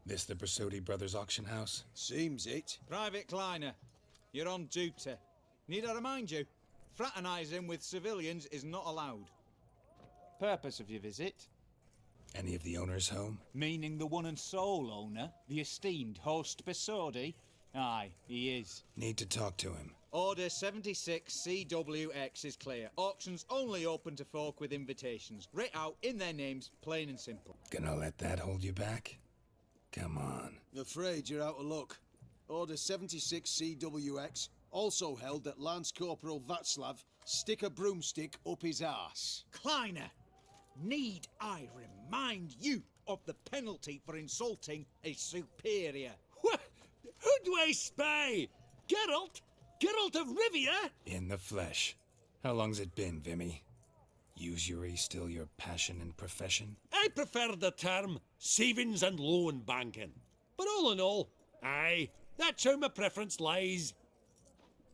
This the Bersodi Brothers auction house? Seems it. Private Kleiner, you're on duty. Need I remind you? Fraternizing with civilians is not allowed. Purpose of your visit? Any of the owners home? Meaning the one and sole owner, the esteemed host Bersodi? Aye, he is. Need to talk to him. Order 76 CWX is clear. Auctions only open to folk with invitations. Writ out in their names, plain and simple. Gonna let that hold you back? Come on. Afraid you're out of luck. Order 76 CWX, also held that Lance Corporal Václav stick a broomstick up his arse. Kleiner, need I remind you of the penalty for insulting a superior? What? Who do I spy? Geralt? Geralt of Rivia? In the flesh. How long's it been, Vimy? Usury still your passion and profession? I prefer the term savings and loan banking. But all in all, aye, that's how my preference lies.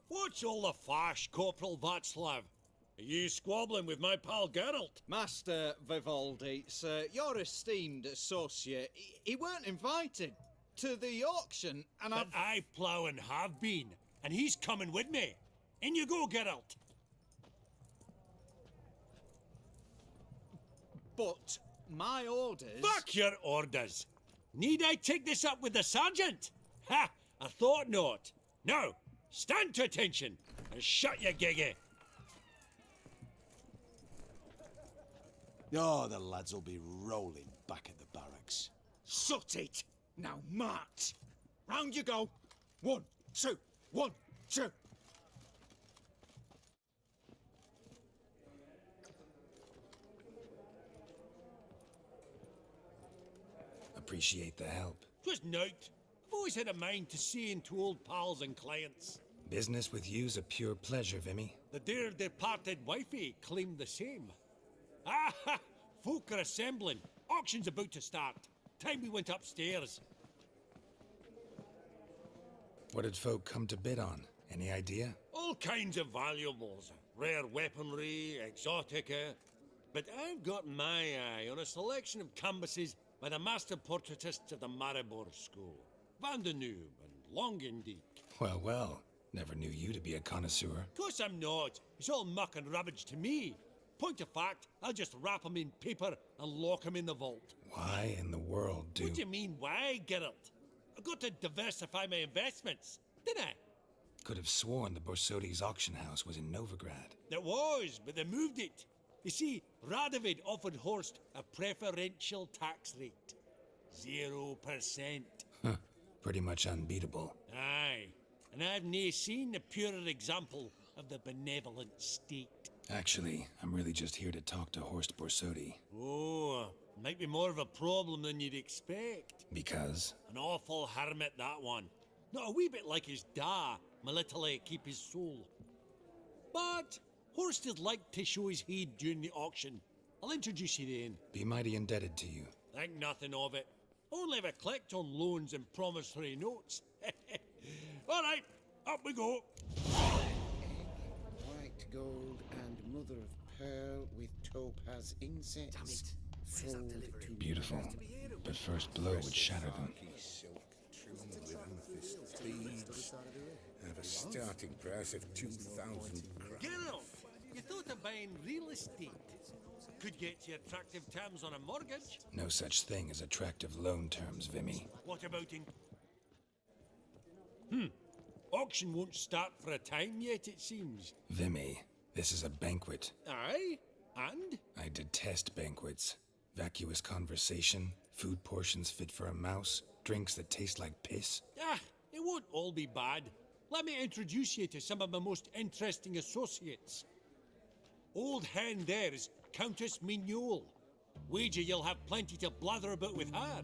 What's all the fash, Corporal Václav? Are you squabbling with my pal Geralt? Master Vivaldi, sir, your esteemed associate, he weren't invited to the auction, and But I plough and have been, and he's coming with me. In you go, Geralt. But my orders... Fuck your orders. Need I take this up with the sergeant? Ha! I thought not. Now, stand to attention and shut your giggy. Oh, the lads will be rolling back at the barracks. Shut it! Now march! Round you go! 1, 2, 1, 2! Appreciate the help. 'Twas nowt. I've always had a mind to see into old pals and clients. Business with you's a pure pleasure, Vimy. The dear departed wifey claimed the same. Ah ha! Folk are assembling. Auction's about to start. Time we went upstairs. What did folk come to bid on? Any idea? All kinds of valuables. Rare weaponry, exotica. But I've got my eye on a selection of canvases by the master portraitists of the Maribor School. Van de Noob and Longendijk. Well, well. Never knew you to be a connoisseur. Course I'm not. It's all muck and rubbish to me. Point of fact, I'll just wrap 'em in paper and lock 'em in the vault. Why in the world do... What do you mean, why, Geralt? I've got to diversify my investments, didn't I? Could have sworn the Bersodi's auction house was in Novigrad. It was, but they moved it. You see, Radovid offered Horst a preferential tax rate. 0%. Huh. Pretty much unbeatable. Aye, and I've nae seen a purer example of the benevolent state. Actually, I'm really just here to talk to Horst Bersodi. Oh, might be more of a problem than you'd expect. Because? An awful hermit, that one. Not a wee bit like his da, military keep his soul. But Horst would like to show his heed during the auction. I'll introduce you then. Be mighty indebted to you. Think nothing of it. Only ever collect on loans and promissory notes. All right, up we go. White gold and mother of pearl with topaz insets. Sold to Beautiful. But first blow would shatter them. Have a starting price of 2,000 crowns. Geralt, you thought of buying real estate. Could get you attractive terms on a mortgage. No such thing as attractive loan terms, Vimy. What about in... Auction won't start for a time yet, it seems. Vimy, this is a banquet. Aye? And? I detest banquets. Vacuous conversation, food portions fit for a mouse, drinks that taste like piss. Ah, it won't all be bad. Let me introduce you to some of my most interesting associates. Old hen there is Countess Mignol. Wager you'll have plenty to blather about with her.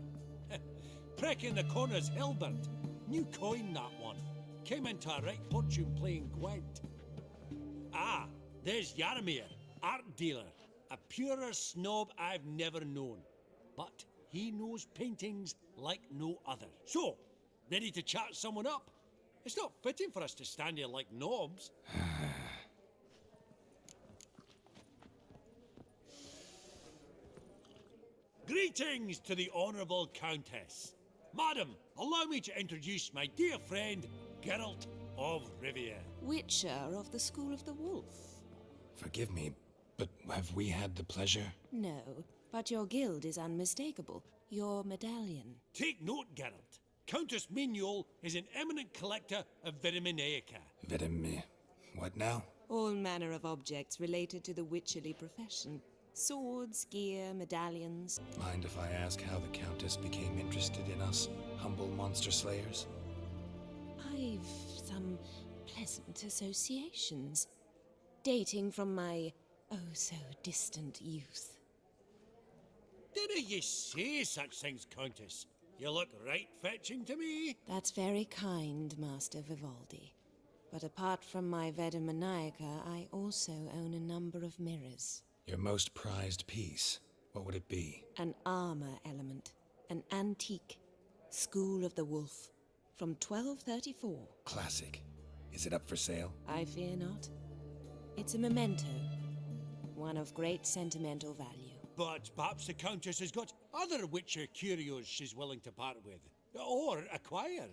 Prick in the corner's Hilbert. New coin, that one. Came into a right fortune playing Gwent. Ah, there's Yaromir, art dealer. A purer snob I've never known. But he knows paintings like no other. So, ready to chat someone up? It's not fitting for us to stand here like knobs. Greetings to the Honourable Countess. Madam, allow me to introduce my dear friend, Geralt of Rivia. Witcher of the School of the Wolf. Forgive me, but have we had the pleasure? No, but your guild is unmistakable. Your medallion. Take note, Geralt. Countess Mignol is an eminent collector of Vitaminaica. What now? All manner of objects related to the witcherly profession. Swords, gear, medallions. Mind if I ask how the Countess became interested in us, humble monster slayers? I've some pleasant associations, dating from my oh-so-distant youth. Didn't you say such things, Countess? You look right fetching to me. That's very kind, Master Vivaldi. But apart from my Vedamaniaca, I also own a number of mirrors. Your most prized piece, what would it be? An armor element. An antique. School of the Wolf. From 1234. Classic. Is it up for sale? I fear not. It's a memento. One of great sentimental value. But perhaps the Countess has got other Witcher curios she's willing to part with. Or acquire.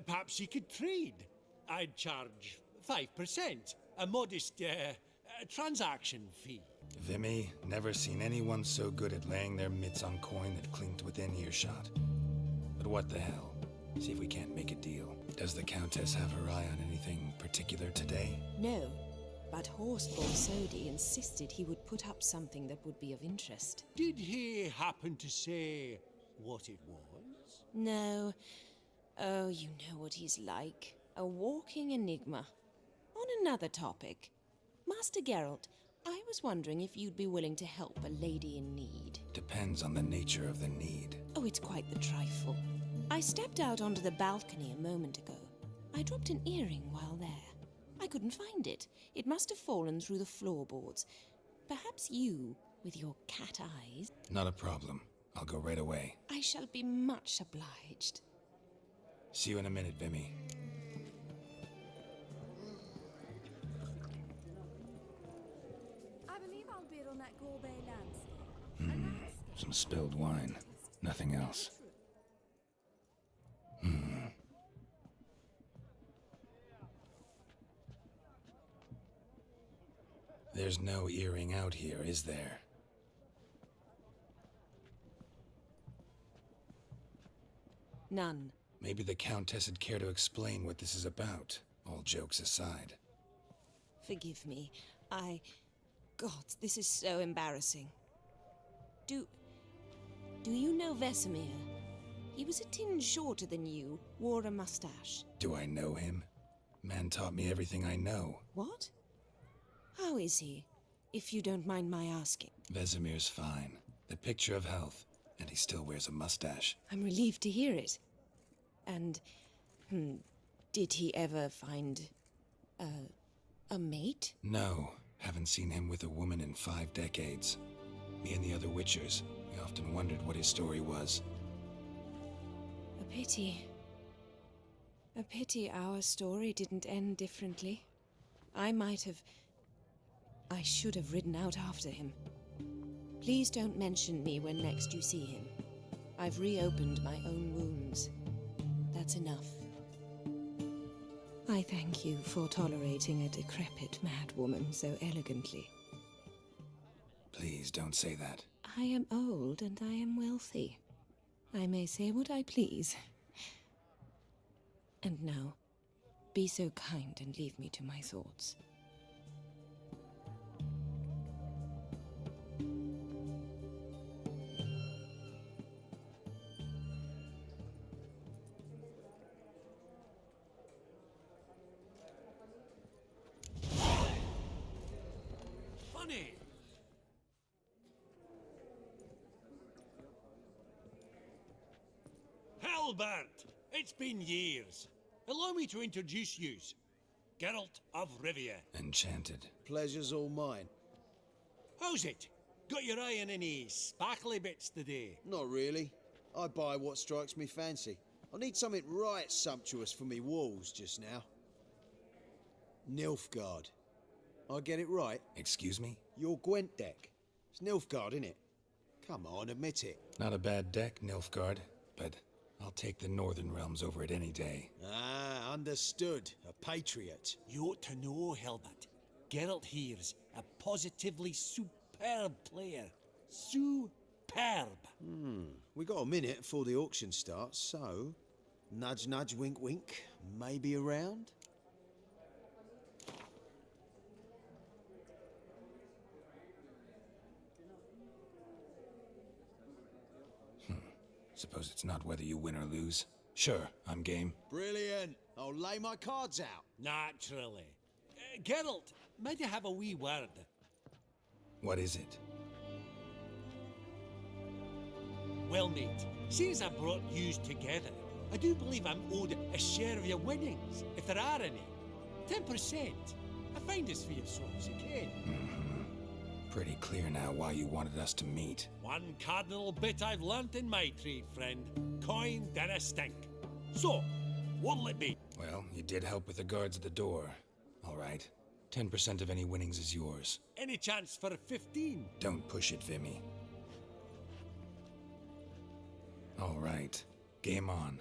Perhaps she could trade. I'd charge 5%. A modest transaction fee. Vimy, never seen anyone so good at laying their mitts on coin that clinked within earshot. But what the hell? See if we can't make a deal. Does the Countess have her eye on anything particular today? No, but Horsefall Sodi insisted he would put up something that would be of interest. Did he happen to say what it was? No. Oh, you know what he's like. A walking enigma. On another topic, Master Geralt, I was wondering if you'd be willing to help a lady in need. Depends on the nature of the need. Oh, it's quite the trifle. I stepped out onto the balcony a moment ago. I dropped an earring while there. I couldn't find it. It must have fallen through the floorboards. Perhaps you, with your cat eyes... Not a problem. I'll go right away. I shall be much obliged. See you in a minute, Vimy. I believe I'll bid on that Gorbet landscape. Some spilled wine. Nothing else. There's no earring out here, is there? None. Maybe the Countess would care to explain what this is about, all jokes aside. Forgive me. God, this is so embarrassing. Do you know Vesemir? He was a tinge shorter than you, wore a mustache. Do I know him? Man taught me everything I know. What? How is he, if you don't mind my asking? Vesemir's fine. The picture of health, and he still wears a mustache. I'm relieved to hear it. And, did he ever find a mate? No, haven't seen him with a woman in 5 decades. Me and the other Witchers, we often wondered what his story was. A pity. A pity our story didn't end differently. I should have ridden out after him. Please don't mention me when next you see him. I've reopened my own wounds. That's enough. I thank you for tolerating a decrepit madwoman so elegantly. Please don't say that. I am old and I am wealthy. I may say what I please. And now, be so kind and leave me to my thoughts. Funny. Halbert, it's been years. Allow me to introduce yous. Geralt of Rivia. Enchanted. Pleasure's all mine. How's it? Got your eye on any sparkly bits today? Not really. I buy what strikes me fancy. I need something right sumptuous for me walls just now. Nilfgaard. I get it right? Excuse me? Your Gwent deck. It's Nilfgaard, innit? Come on, admit it. Not a bad deck, Nilfgaard, but I'll take the Northern Realms over it any day. Ah, understood. A patriot. You ought to know, Hilbert. Geralt here's a positively superb player. Superb. We got a minute before the auction starts, so... Nudge, nudge, wink, wink. Maybe around? Suppose it's not whether you win or lose. Sure, I'm game. Brilliant. I'll lay my cards out. Naturally. Geralt, might you have a wee word? What is it? Well, mate, since I brought yous together, I do believe I'm owed a share of your winnings, if there are any. 10%. I find this for your souls again. Pretty clear now why you wanted us to meet. One cardinal bit I've learnt in my trade, friend. Coin dinna stink. So, what'll it be? Well, you did help with the guards at the door. All right. 10% of any winnings is yours. Any chance for a 15? Don't push it, Vimy. All right. Game on.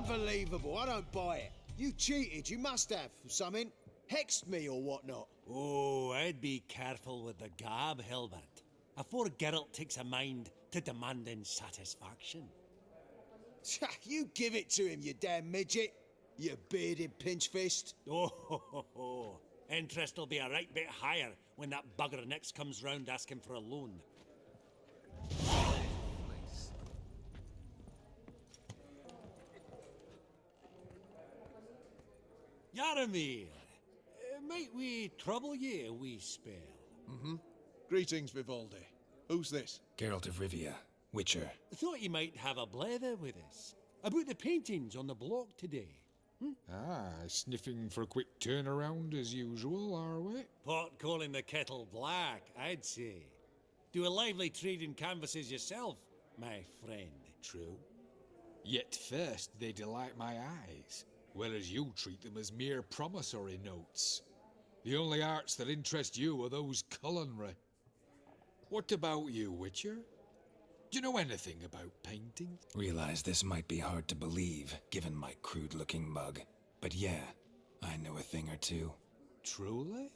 Unbelievable, I don't buy it. You cheated, you must have, something. Hexed me or whatnot. Oh, I'd be careful with the gab, Hilbert, afore Geralt takes a mind to demanding satisfaction. You give it to him, you damn midget. You bearded pinch-fist. Oh, interest will be a right bit higher when that bugger next comes round asking for a loan. Yaramir, might we trouble ye a wee spell? Greetings, Vivaldi. Who's this? Geralt of Rivia, Witcher. Thought you might have a blether with us about the paintings on the block today. Sniffing for a quick turnaround as usual, are we? Pot calling the kettle black, I'd say. Do a lively trade in canvases yourself, my friend, true? Yet first they delight my eyes, whereas you treat them as mere promissory notes. The only arts that interest you are those culinary. What about you, Witcher? Do you know anything about painting? Realize this might be hard to believe, given my crude-looking mug. But yeah, I know a thing or two. Truly?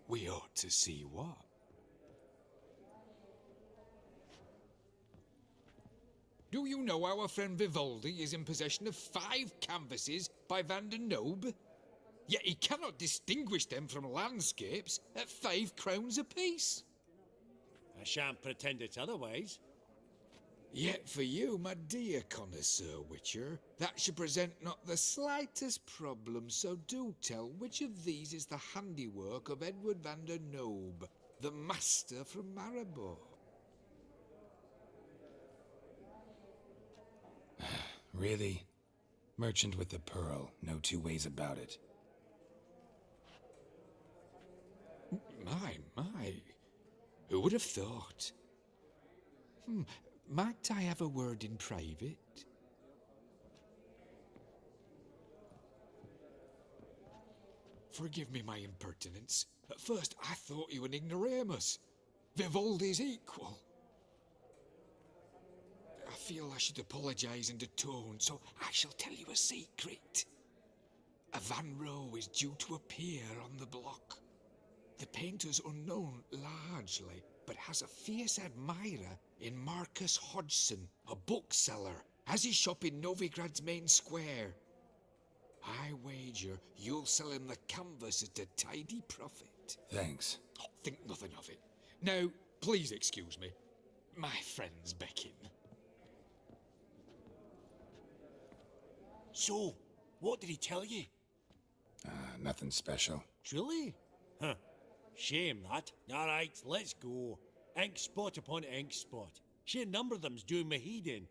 We ought to see what. Do you know our friend Vivaldi is in possession of 5 canvases by Van der Nobe? Yet he cannot distinguish them from landscapes at 5 crowns apiece. I shan't pretend it's otherwise. Yet for you, my dear connoisseur Witcher, that should present not the slightest problem, so do tell which of these is the handiwork of Edward van der Nobe, the master from Maribor. Really? Merchant with the pearl, no two ways about it. My. Who would have thought? Might I have a word in private? Forgive me my impertinence. At first I thought you an ignoramus. Vivaldi's equal. I feel I should apologize in atone, so I shall tell you a secret. A Van Rohe is due to appear on the block. The painter's unknown largely, but has a fierce admirer in Marcus Hodgson, a bookseller, has his shop in Novigrad's main square. I wager you'll sell him the canvas at a tidy profit. Thanks. Oh, think nothing of it. Now, please excuse me. My friend's beckon. So, what did he tell you? Nothing special. Truly? Huh. Shame that. Alright, let's go. Ink spot upon ink spot. Sheer number of them's doing me heed in.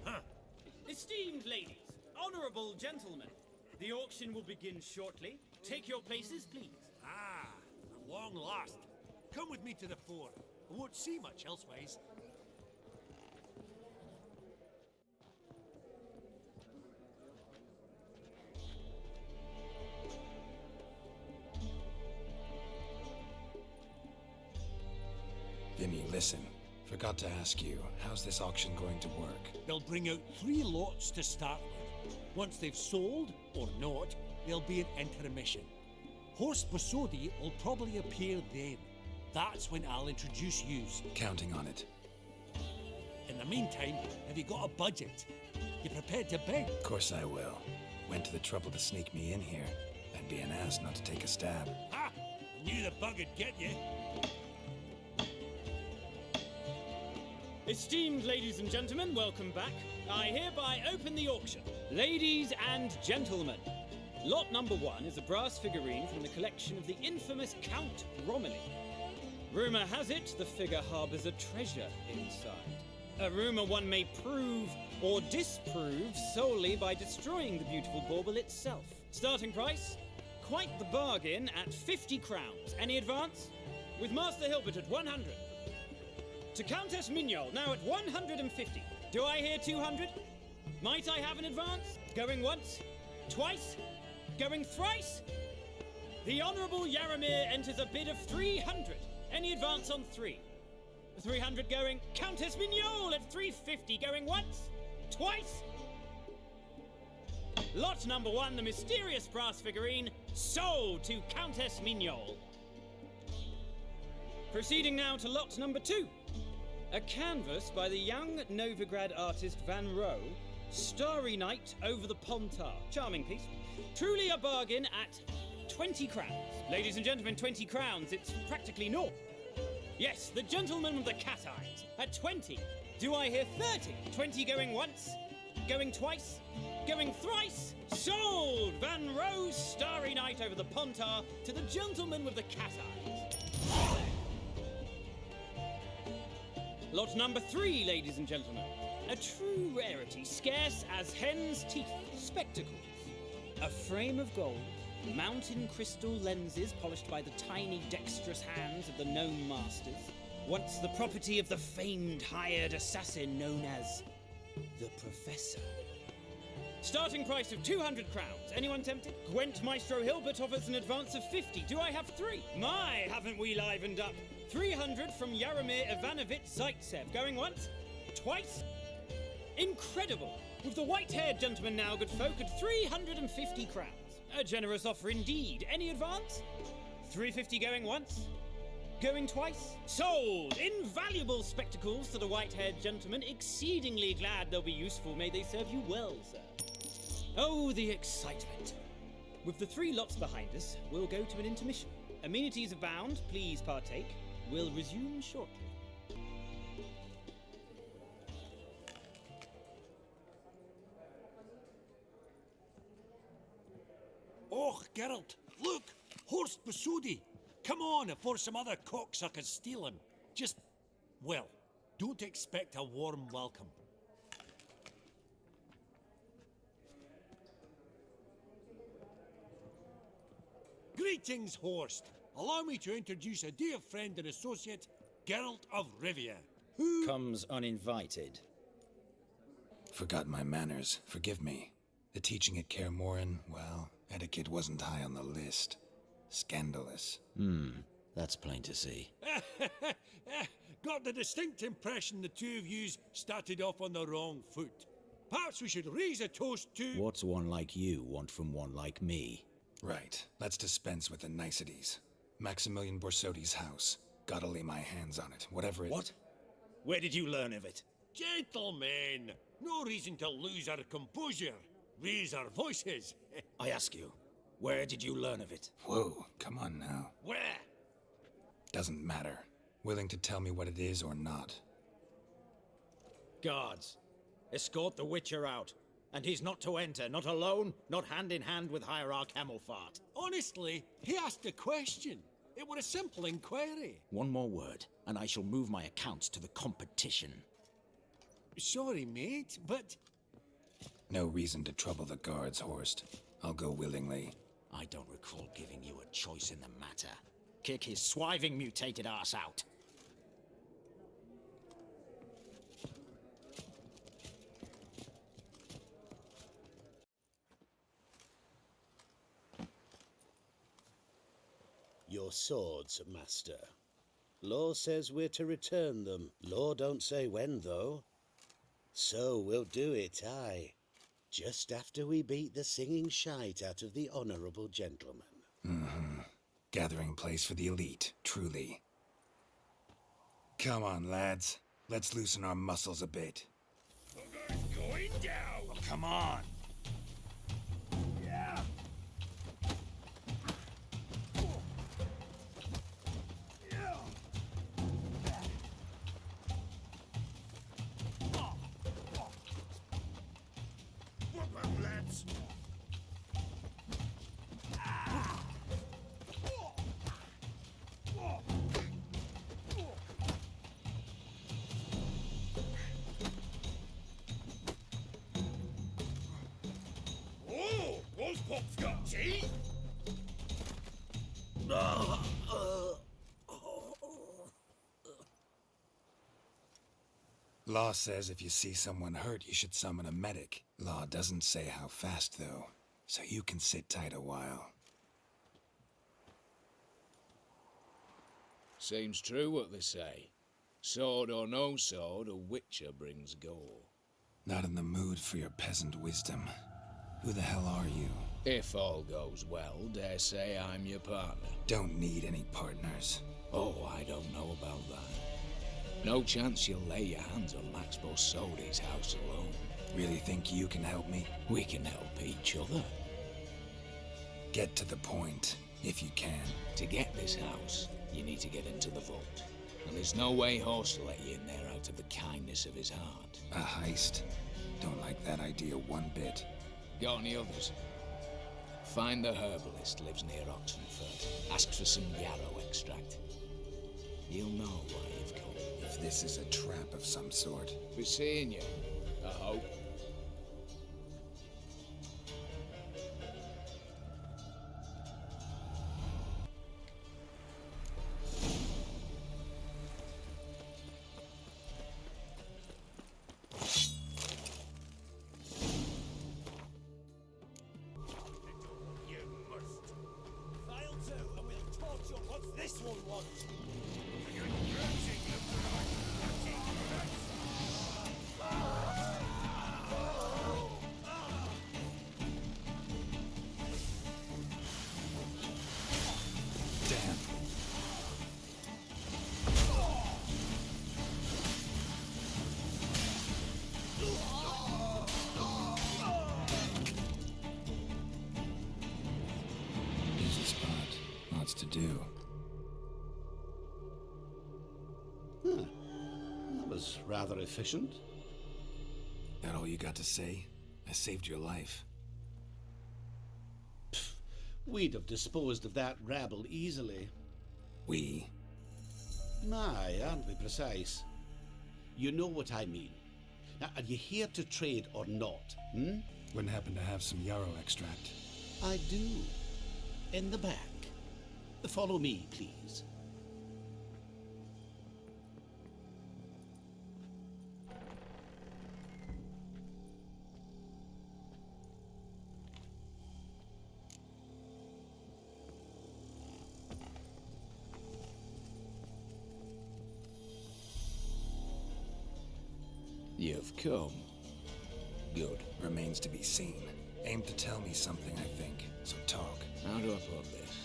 Huh. Esteemed ladies, honourable gentlemen, the auction will begin shortly. Take your places, please. Ah, at long last. Come with me to the fore. I won't see much elsewise. Vinny, listen. Forgot to ask you, how's this auction going to work? They'll bring out 3 lots to start with. Once they've sold, or not, there'll be an intermission. Horst Bosodi will probably appear then. That's when I'll introduce yous. Counting on it. In the meantime, have you got a budget? You prepared to beg? Of course I will. Went to the trouble to sneak me in here. I'd be an ass not to take a stab. Ha! I knew the bug'd get you. Esteemed ladies and gentlemen, welcome back. I hereby open the auction. Ladies and gentlemen, lot number 1 is a brass figurine from the collection of the infamous Count Romilly. Rumour has it the figure harbours a treasure inside. A rumour one may prove or disprove solely by destroying the beautiful bauble itself. Starting price? Quite the bargain at 50 crowns. Any advance? With Master Hilbert at 100. To Countess Mignol, now at 150. Do I hear 200? Might I have an advance? Going once? Twice? Going thrice? The Honourable Yaramir enters a bid of 300. Any advance on 3? 300 going. Countess Mignol at 350. Going once? Twice? Lot number 1, the mysterious brass figurine, sold to Countess Mignol. Proceeding now to lot number 2. A canvas by the young Novigrad artist Van Rohe, Starry Night over the Pontar. Charming piece. Truly a bargain at 20 crowns. Ladies and gentlemen, 20 crowns, it's practically naught. Yes, the gentleman with the cat eyes, at 20. Do I hear 30? 20 going once, going twice, going thrice? Sold! Van Rohe's Starry Night over the Pontar to the gentleman with the cat eyes. Lot number 3, ladies and gentlemen. A true rarity, scarce as hen's teeth. Spectacles. A frame of gold, mountain crystal lenses polished by the tiny dexterous hands of the gnome masters. Once the property of the famed hired assassin known as the Professor. Starting price of 200 crowns. Anyone tempted? Gwent Maestro Hilbert offers an advance of 50. Do I have 3? My, haven't we livened up? 300 from Yaromir Ivanovich Zaitsev. Going once? Twice? Incredible! With the white-haired gentleman now, good folk, at 350 crowns. A generous offer indeed. Any advance? 350 going once? Going twice? Sold! Invaluable spectacles to the white-haired gentleman. Exceedingly glad they'll be useful. May they serve you well, sir. Oh, the excitement. With the 3 lots behind us, we'll go to an intermission. Amenities abound. Please partake. We'll resume shortly. Oh, Geralt, look! Horst Basudi! Come on, before some other cocksuckers steal him. Just, well, don't expect a warm welcome. Greetings, Horst. Allow me to introduce a dear friend and associate, Geralt of Rivia. Who comes uninvited? Forgot my manners. Forgive me. The teaching at Kaer Morhen, well, etiquette wasn't high on the list. Scandalous. That's plain to see. Got the distinct impression the two of yous started off on the wrong foot. Perhaps we should raise a toast to... What's one like you want from one like me? Right. Let's dispense with the niceties. Maximilian Borsodi's house. Gotta lay my hands on it, whatever it... What? Where did you learn of it? Gentlemen, no reason to lose our composure. Raise our voices. I ask you, where did you learn of it? Whoa, come on now. Where? Doesn't matter. Willing to tell me what it is or not. Guards, escort the Witcher out. And he's not to enter, not alone, not hand in hand with Hierarch Hamelfart. Honestly, he asked a question. It were a simple inquiry. One more word, and I shall move my accounts to the competition. Sorry, mate, but... No reason to trouble the guards, Horst. I'll go willingly. I don't recall giving you a choice in the matter. Kick his swiving mutated ass out. Your swords, master. Law says we're to return them. Law don't say when, though. So we'll do it, aye. Just after we beat the singing shite out of the honourable gentleman. Gathering place for the elite, truly. Come on, lads. Let's loosen our muscles a bit. Going down! Come on! Yeah! Lads! Oh, those pops got teeth! Law says if you see someone hurt, you should summon a medic. Law doesn't say how fast, though, so you can sit tight a while. Seems true what they say. Sword or no sword, a witcher brings gore. Not in the mood for your peasant wisdom. Who the hell are you? If all goes well, dare say I'm your partner. Don't need any partners. Oh, I don't know about that. No chance you'll lay your hands on Max Borsodi's house alone. Really think you can help me? We can help each other. Get to the point, if you can. To get this house, you need to get into the vault. And there's no way Horst will let you in there out of the kindness of his heart. A heist? Don't like that idea one bit. Got any others? Find the herbalist lives near Oxenford. Ask for some yarrow extract. You'll know why you've come. If this is a trap of some sort. Be seeing you, I hope. To do. That was rather efficient. That all you got to say? I saved your life. We'd have disposed of that rabble easily. We? Aye, aren't we precise? You know what I mean. Now, are you here to trade or not? Wouldn't happen to have some yarrow extract. I do. In the back. Follow me, please. You've come. Good. Remains to be seen. Aim to tell me something, I think. So talk. How do I put this?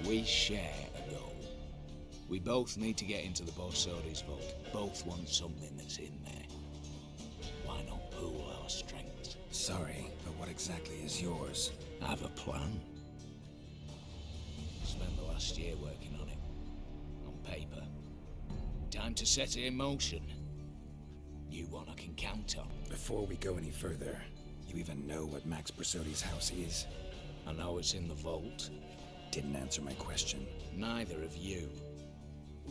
We share a goal. We both need to get into the Borsodi's vault. Both want something that's in there. Why not pool our strengths? Sorry, but what exactly is yours? I have a plan. Spent the last year working on it. On paper. Time to set it in motion. You one I can count on. Before we go any further, you even know what Max Borsodi's house is? I know it's in the vault. Didn't answer my question. Neither of you.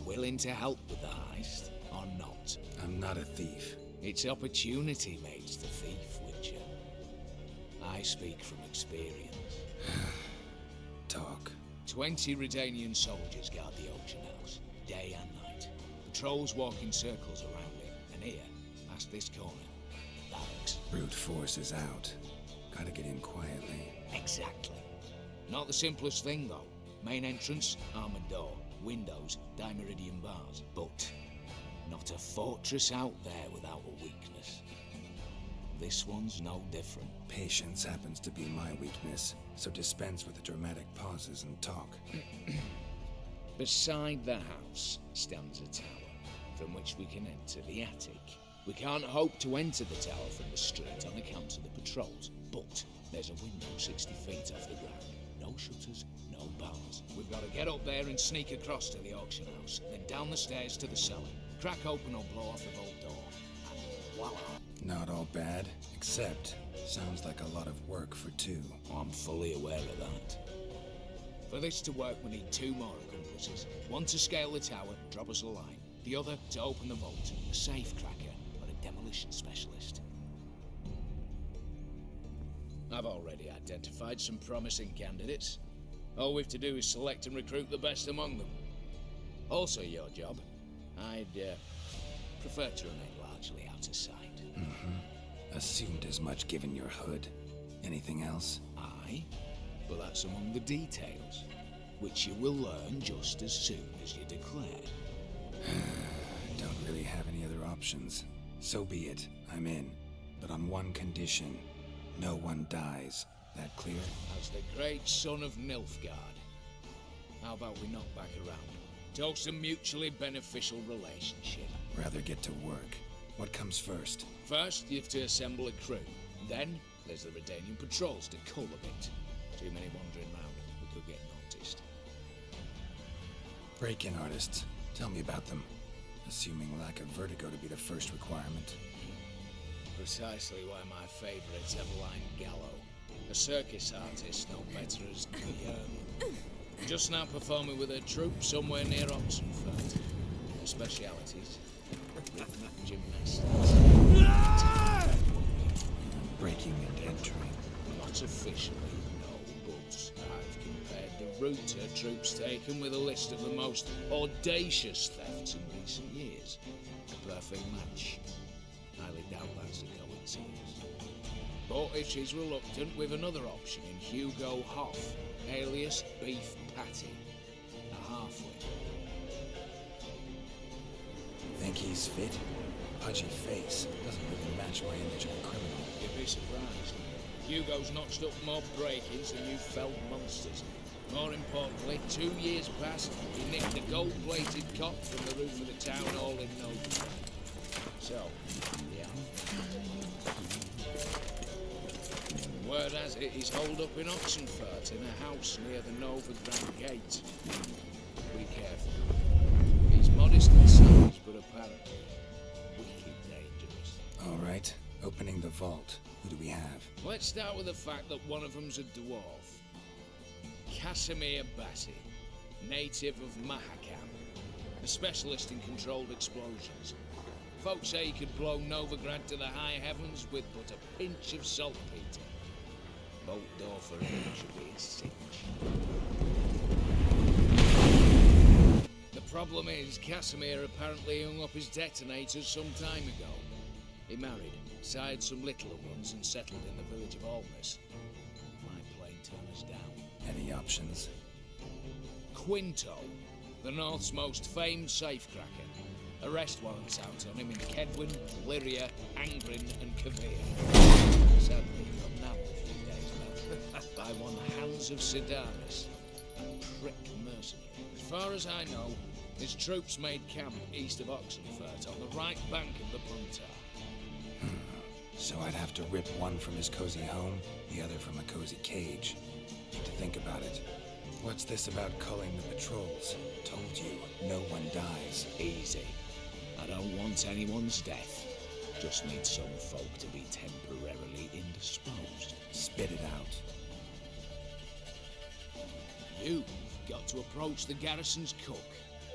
Willing to help with the heist, or not? I'm not a thief. It's opportunity makes the thief, Witcher. I speak from experience. Talk. 20 Redanian soldiers guard the auction house, day and night. Patrols walk in circles around it, and here, past this corner, barracks. Brute force is out. Gotta get in quietly. Exactly. Not the simplest thing, though. Main entrance, armored door. Windows, dimeridian bars. But not a fortress out there without a weakness. This one's no different. Patience happens to be my weakness, so dispense with the dramatic pauses and talk. Beside the house stands a tower, from which we can enter the attic. We can't hope to enter the tower from the street on account of the patrols, but there's a window 60 feet off the ground. No shutters, no bars. We've got to get up there and sneak across to the auction house, then down the stairs to the cellar, crack open or blow off the vault door, and voila. Not all bad, except sounds like a lot of work for two. I'm fully aware of that. For this to work, we need 2 more accomplices. One to scale the tower, drop us a line. The other to open the vault, a safe cracker or a demolition specialist. I've already identified some promising candidates. All we've to do is select and recruit the best among them. Also your job. I'd prefer to remain largely out of sight. Assumed as much given your hood. Anything else? Aye, but that's among the details, which you will learn just as soon as you declare. Don't really have any other options. So be it. I'm in. But on one condition. No one dies. That clear? As the great son of Nilfgaard. How about we knock back around? Talk's a mutually beneficial relationship. Rather get to work. What comes first? First, you have to assemble a crew. Then, there's the Redanian patrols to cull a bit. Too many wandering round. We could get noticed. Break-in artists. Tell me about them. Assuming lack of vertigo to be the first requirement. Precisely why my favourite's Eveline Gallo. A circus artist no better as Guillermo. Just now performing with her troupe somewhere near Oxenfurt. Her specialities? Gymnastics. Breaking and entering. Not officially, no, but I've compared the route her troops taken with a list of the most audacious thefts in recent years. A perfect match. Highly doubt that's a coincidence. But if she's reluctant, with another option in Hugo Hoff, alias Beef Patty, a halfway. Think he's fit? Pudgy face. Doesn't really match my image of a criminal. You'd be surprised. Hugo's notched up more break-ins than you felt monsters. More importantly, 2 years past, he nicked a gold-plated cop from the roof of the town hall in Nova. So, yeah. Word has it, he's holed up in Oxenfurt in a house near the Novigrad Gate. Be careful. He's modest in size, but apparently wicked dangerous. All right. Opening the vault. Who do we have? Let's start with the fact that one of them's a dwarf. Casimir Bassi, native of Mahakam, a specialist in controlled explosions. Folks say he could blow Novigrad to the high heavens with but a pinch of saltpeter. Bolt door for him should be a cinch. The problem is, Casimir apparently hung up his detonators some time ago. He married, sired some littler ones, and settled in the village of Almas. My plain turn us down. Any options? Quinto, the North's most famed safecracker. Arrest warrants out on him in Kedwin, Lyria, Angrin, and Kavir. Sadly, he got nabbed a few days back by one Hans of Sedanus, a prick mercenary. As far as I know, his troops made camp east of Oxenfurt on the right bank of the Punta. So I'd have to rip one from his cozy home, the other from a cozy cage. Need to think about it. What's this about culling the patrols? Told you, no one dies. Easy. I don't want anyone's death. Just need some folk to be temporarily indisposed. Spit it out. You've got to approach the garrison's cook.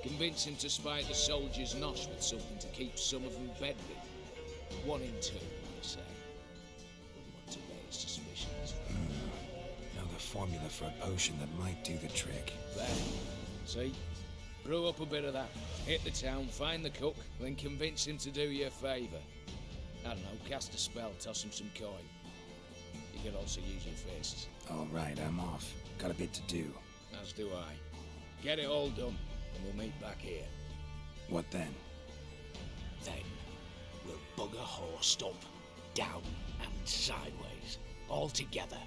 Convince him to spite the soldiers' nosh with something to keep some of them bedridden. 1 in 2, I say. Wouldn't want to raise suspicions. Know the formula for a potion that might do the trick. There. See? Brew up a bit of that. Hit the town, find the cook, then convince him to do you a favour. I don't know, cast a spell, toss him some coin. You can also use your fists. All right, I'm off. Got a bit to do. As do I. Get it all done, and we'll meet back here. What then? Then, we'll bugger horsed up, down and sideways, all together.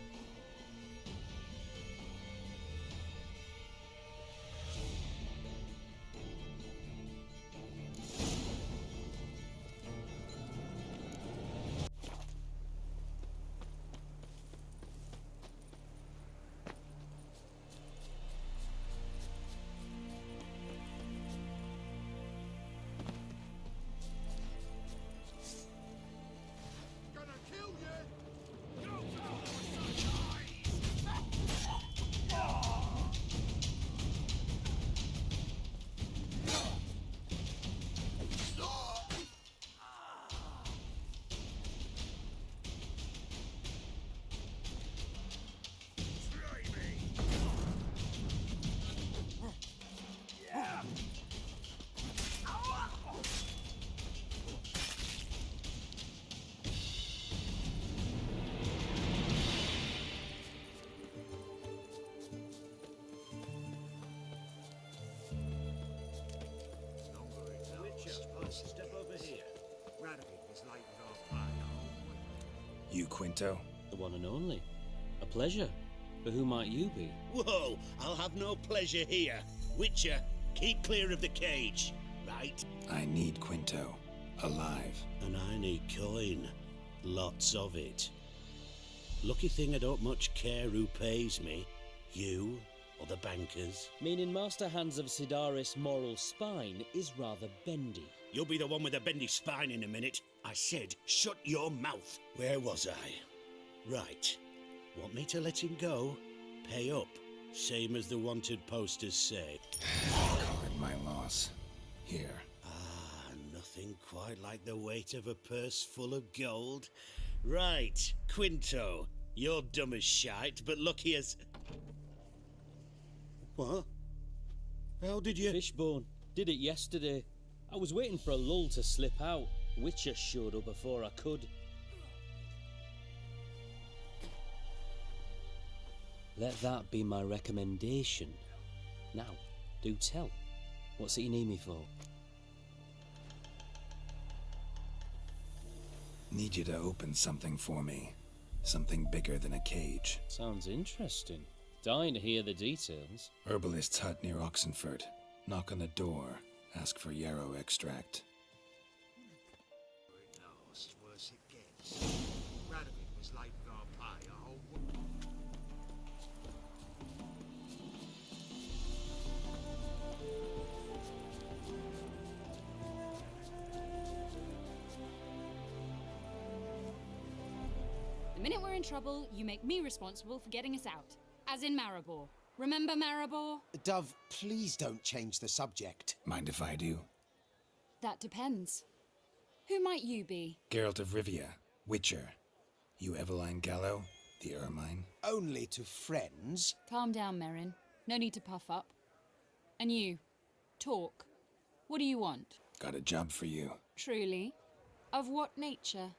You, Quinto? the one and only. A pleasure. But who might you be? Whoa, I'll have no pleasure here. Witcher, keep clear of the cage, right? I need Quinto. Alive. And I need coin. Lots of it. Lucky thing I don't much care who pays me. You or the bankers. Meaning Master Hans of Sidaris' moral spine is rather bendy. You'll be the one with a bendy spine in a minute. I said, shut your mouth. Where was I? Right. Want me to let him go? Pay up. Same as the wanted posters say. Card my loss. Here. Nothing quite like the weight of a purse full of gold. Right, Quinto. You're dumb as shite, but lucky as... What? How did you... Fishbone. Did it yesterday. I was waiting for a lull to slip out. Witcher showed up before I could. Let that be my recommendation. Now, do tell. What's it you need me for? Need you to open something for me. Something bigger than a cage. Sounds interesting. Dying to hear the details. Herbalist's hut near Oxenford. Knock on the door. Ask for yarrow extract. Worse it gets. Radovid was late with our pay. The minute we're in trouble, you make me responsible for getting us out. As in Maribor. Remember Maribor? Dove, please don't change the subject. Mind if I do? That depends. Who might you be? Geralt of Rivia, Witcher. You Eveline Gallo, the Ermine? Only to friends. Calm down, Merrin. No need to puff up. And you, talk. What do you want? Got a job for you. Truly? Of what nature?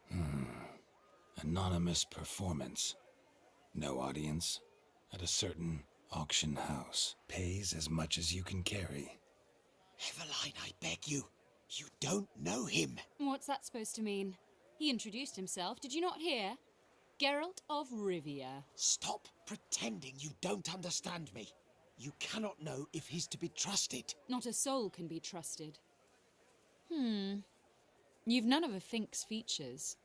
Anonymous performance. No audience. At a certain auction house. Pays as much as you can carry. Eveline, I beg you. You don't know him. What's that supposed to mean? He introduced himself, did you not hear? Geralt of Rivia. Stop pretending you don't understand me. You cannot know if he's to be trusted. Not a soul can be trusted. You've none of a Fink's features.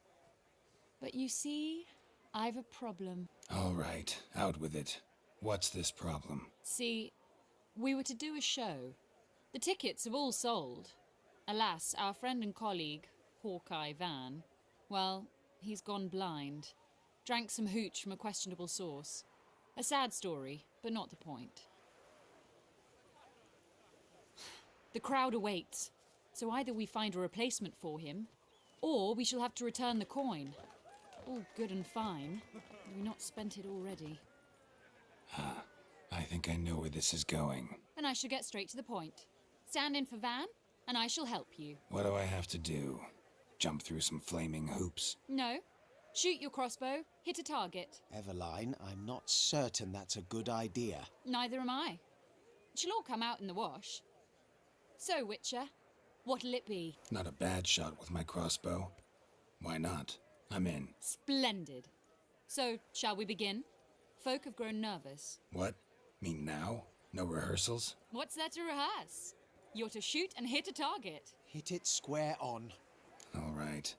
But you see, I've a problem. All right, out with it. What's this problem? See, we were to do a show. The tickets have all sold. Alas, our friend and colleague, Hawkeye Van, well, he's gone blind. Drank some hooch from a questionable source. A sad story, but not the point. The crowd awaits, so either we find a replacement for him, or we shall have to return the coin. All good and fine. Have we not spent it already? I think I know where this is going. And I shall get straight to the point. Stand in for Van, and I shall help you. What do I have to do? Jump through some flaming hoops? No. Shoot your crossbow, hit a target. Eveline, I'm not certain that's a good idea. Neither am I. It shall all come out in the wash. So, Witcher, what'll it be? Not a bad shot with my crossbow. Why not? I'm in. Splendid. So, shall we begin? Folk have grown nervous. What? Mean now? No rehearsals? What's there to rehearse? You're to shoot and hit a target. Hit it square on. All right.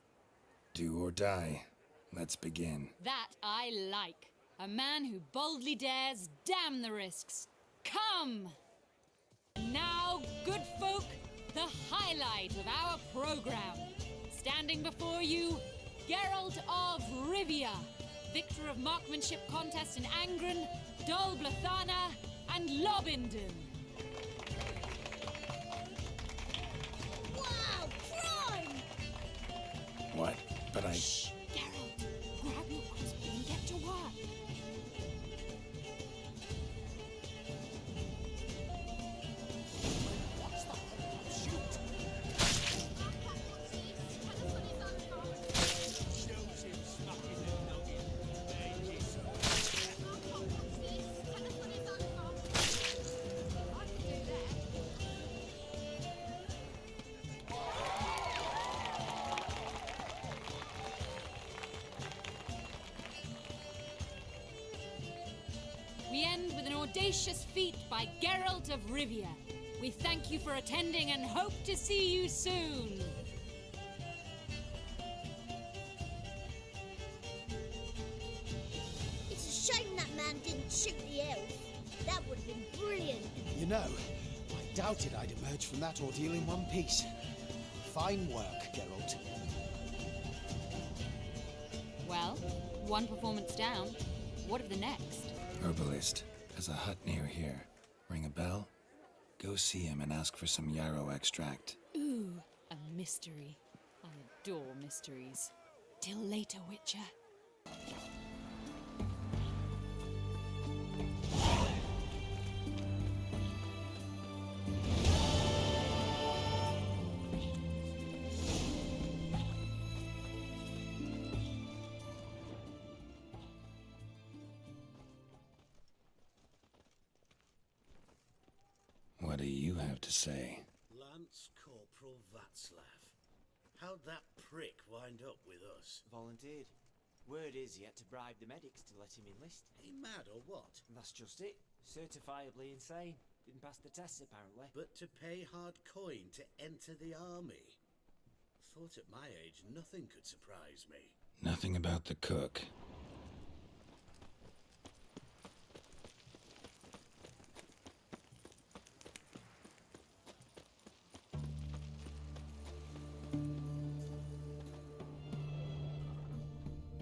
Do or die. Let's begin. That I like. A man who boldly dares, damn the risks. Come! Now, good folk, the highlight of our program. Standing before you, Geralt of Rivia, victor of marksmanship contests in Angren, Dol Blathana, and Lobindon. Wow, crime! What? But I... Shh, Geralt. Grab your crossbow and get to work. audacious feat by Geralt of Rivia. We thank you for attending and hope to see you soon. It's a shame that man didn't shoot the elf. That would have been brilliant. You know, I doubted I'd emerge from that ordeal in one piece. Fine work, Geralt. Well, one performance down. What of the next? Herbalist has a hut near here. Ring a bell? Go see him and ask for some yarrow extract. Ooh, a mystery. I adore mysteries. Till later, Witcher. What do you have to say? Lance Corporal Václav. How'd that prick wind up with us? Volunteered. Word is he had to bribe the medics to let him enlist. He mad or what? That's just it. Certifiably insane. Didn't pass the tests apparently. But to pay hard coin to enter the army? Thought at my age nothing could surprise me. Nothing about the cook.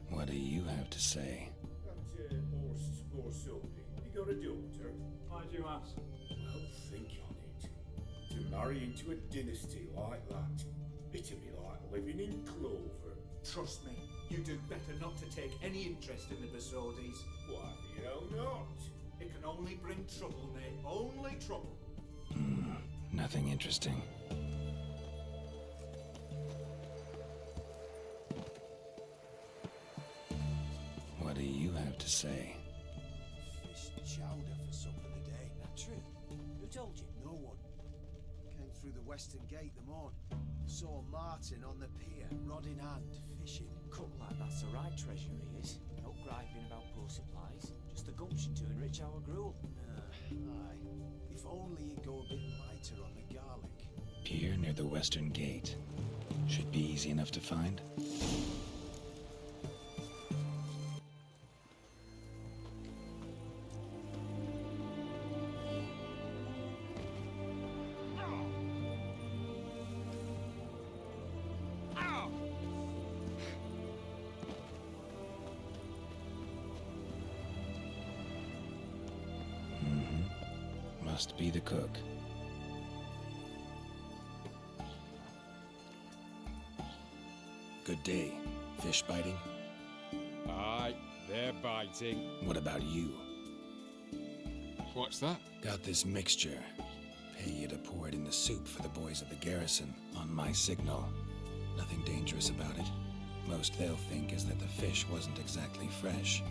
What do you have to say? That Horst Borsodi, he got a daughter. Why'd you ask? Well, think on it. To marry into a dynasty like that, it'd be like living in clover. Trust me, you do better not to take any interest in the Besodis. Why the hell not? It can only bring trouble, mate. Only trouble. Nothing interesting. What do you have to say? Fish chowder for supper today. That true? Who told you? No one. Came through the western gate the morn. Saw Martin on the pier, rod in hand, fishing. Cook like that's the right treasure he is. No griping about poor supplies. Just the gumption to enrich our gruel. Aye. If only he'd go a bit lighter on the garlic. Pier near the western gate. Should be easy enough to find. Must be the cook. Good day. Fish biting? Aye, they're biting. What about you? What's that? Got this mixture. Pay you to pour it in the soup for the boys of the garrison, on my signal. Nothing dangerous about it. Most they'll think is that the fish wasn't exactly fresh.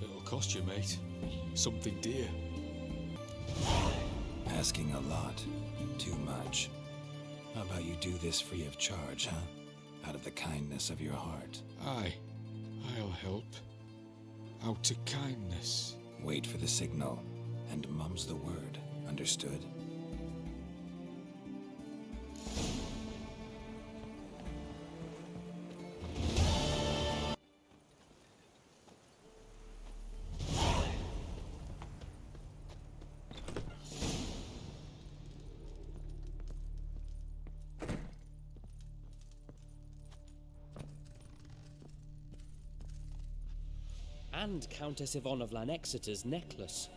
It'll cost you, mate. Something dear. Asking a lot. Too much. How about you do this free of charge, huh? Out of the kindness of your heart. Aye, I'll help. Out of kindness. Wait for the signal, and mum's the word. Understood? And Countess Yvonne of Lanexeter's necklace.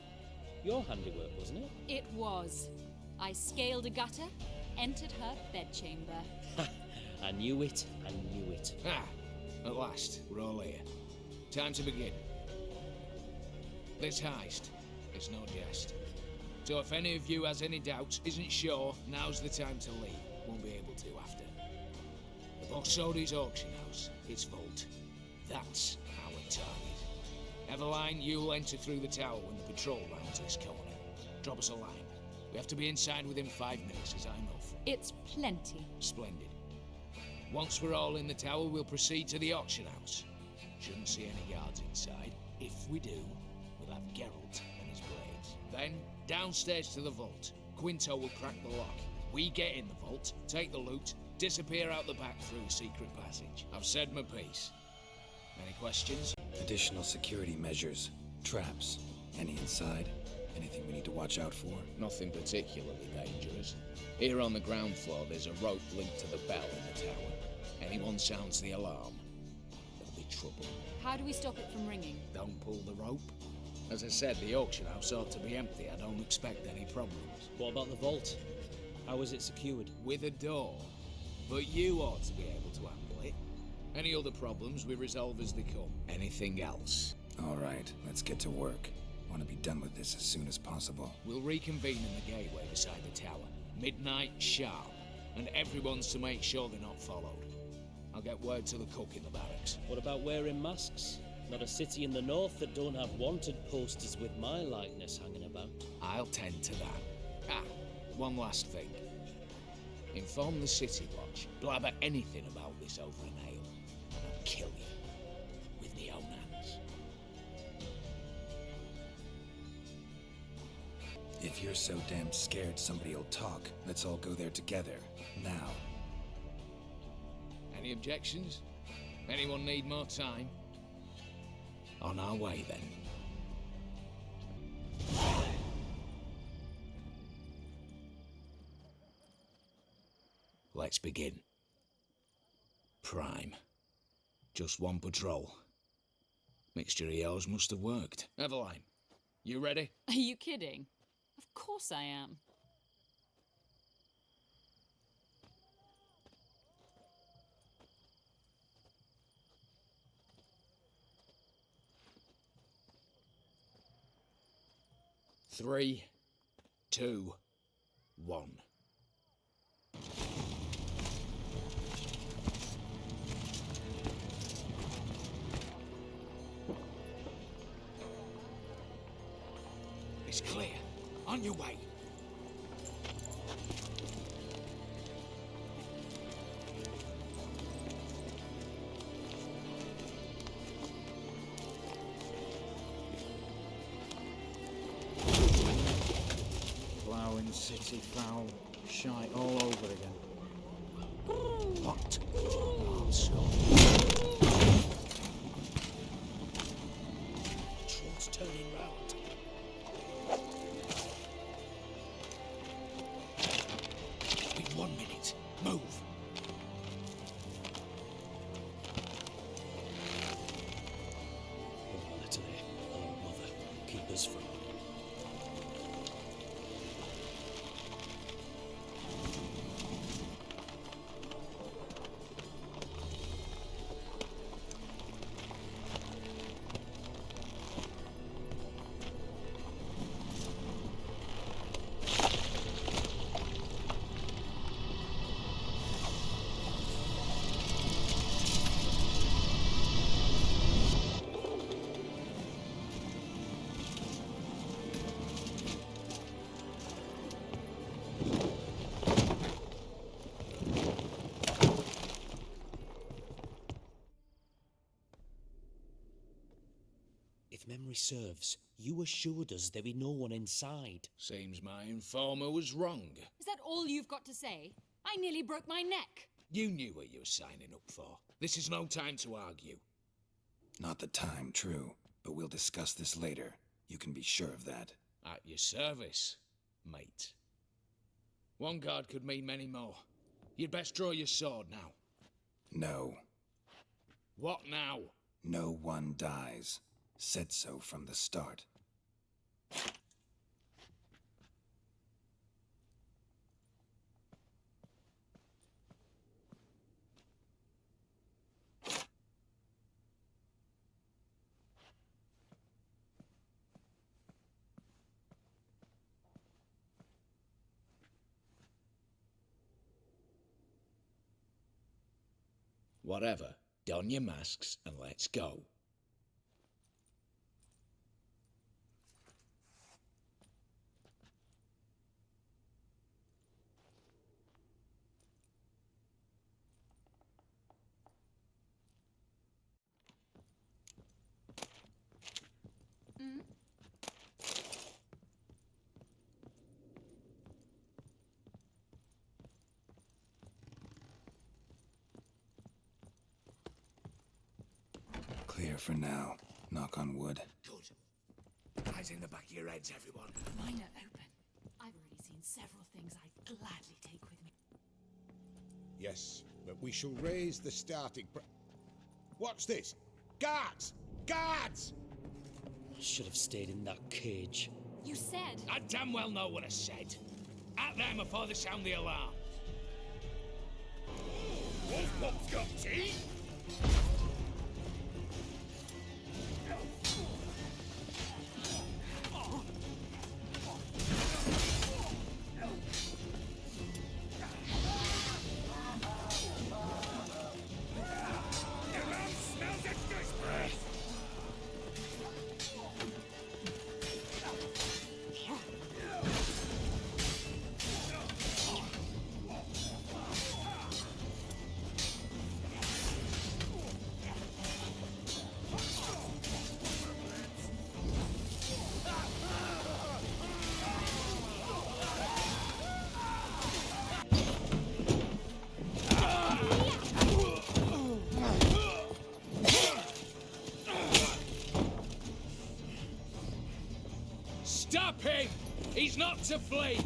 Your handiwork, wasn't it? It was. I scaled a gutter, entered her bedchamber. I knew it, I knew it. Ah, at last, we're all here. Time to begin. This heist is no jest. So if any of you has any doubts, isn't sure, now's the time to leave. Won't be able to after. The Borsodi's auction house, its vault. That's our target. Eveline, you'll enter through the tower when the patrol rounds this corner. Drop us a line. We have to be inside within 5 minutes, as I'm off. It's plenty. Splendid. Once we're all in the tower, we'll proceed to the auction house. Shouldn't see any guards inside. If we do, we'll have Geralt and his blades. Then, downstairs to the vault. Quinto will crack the lock. We get in the vault, take the loot, disappear out the back through a secret passage. I've said my piece. Any questions? Additional security measures. Traps. Any inside? Anything we need to watch out for? Nothing particularly dangerous. Here on the ground floor, there's a rope linked to the bell in the tower. Anyone sounds the alarm, there'll be trouble. How do we stop it from ringing? Don't pull the rope. As I said, the auction house ought to be empty. I don't expect any problems. What about the vault? How is it secured? With a door. But you ought to be able to handle it. Any other problems we resolve as they come. Anything else? All right, let's get to work. Want to be done with this as soon as possible. We'll reconvene in the gateway beside the tower. Midnight sharp. And everyone's to make sure they're not followed. I'll get word to the cook in the barracks. What about wearing masks? Not a city in the north that don't have wanted posters with my likeness hanging about. I'll tend to that. Ah, one last thing. Inform the City Watch. Blabber anything about this over an ale, and I'll kill you with my own hands. If you're so damn scared somebody'll talk, let's all go there together. Now. Any objections? Anyone need more time? On our way, then. Let's begin. Prime. Just one patrol. Mixture of yours must have worked. Eveline, you ready? Are you kidding? Of course I am. Three, 2, 1. It's clear. On your way. Ploughing city foul. Shite all over again. What? Also. Patrol's turning round. In 1 minute. Move. Oh, Natalie. Oh, mother. Keep us from. If memory serves, you assured us there be no one inside. Seems my informer was wrong. Is that all you've got to say? I nearly broke my neck. You knew what you were signing up for. This is no time to argue. Not the time, true. But we'll discuss this later. You can be sure of that. At your service, mate. One guard could mean many more. You'd best draw your sword now. No. What now? No one dies. Said so from the start. Whatever. Don your masks and let's go. here for now. Knock on wood. Good. Eyes in the back of your heads, everyone. Mine are open. I've already seen several things I'd gladly take with me. Yes, but we shall raise the starting What's this? Guards! Guards! Should have stayed in that cage. You said... I damn well know what I said. At them before they sound the alarm. Wolfpop's got tea? Stop him! He's not to flee!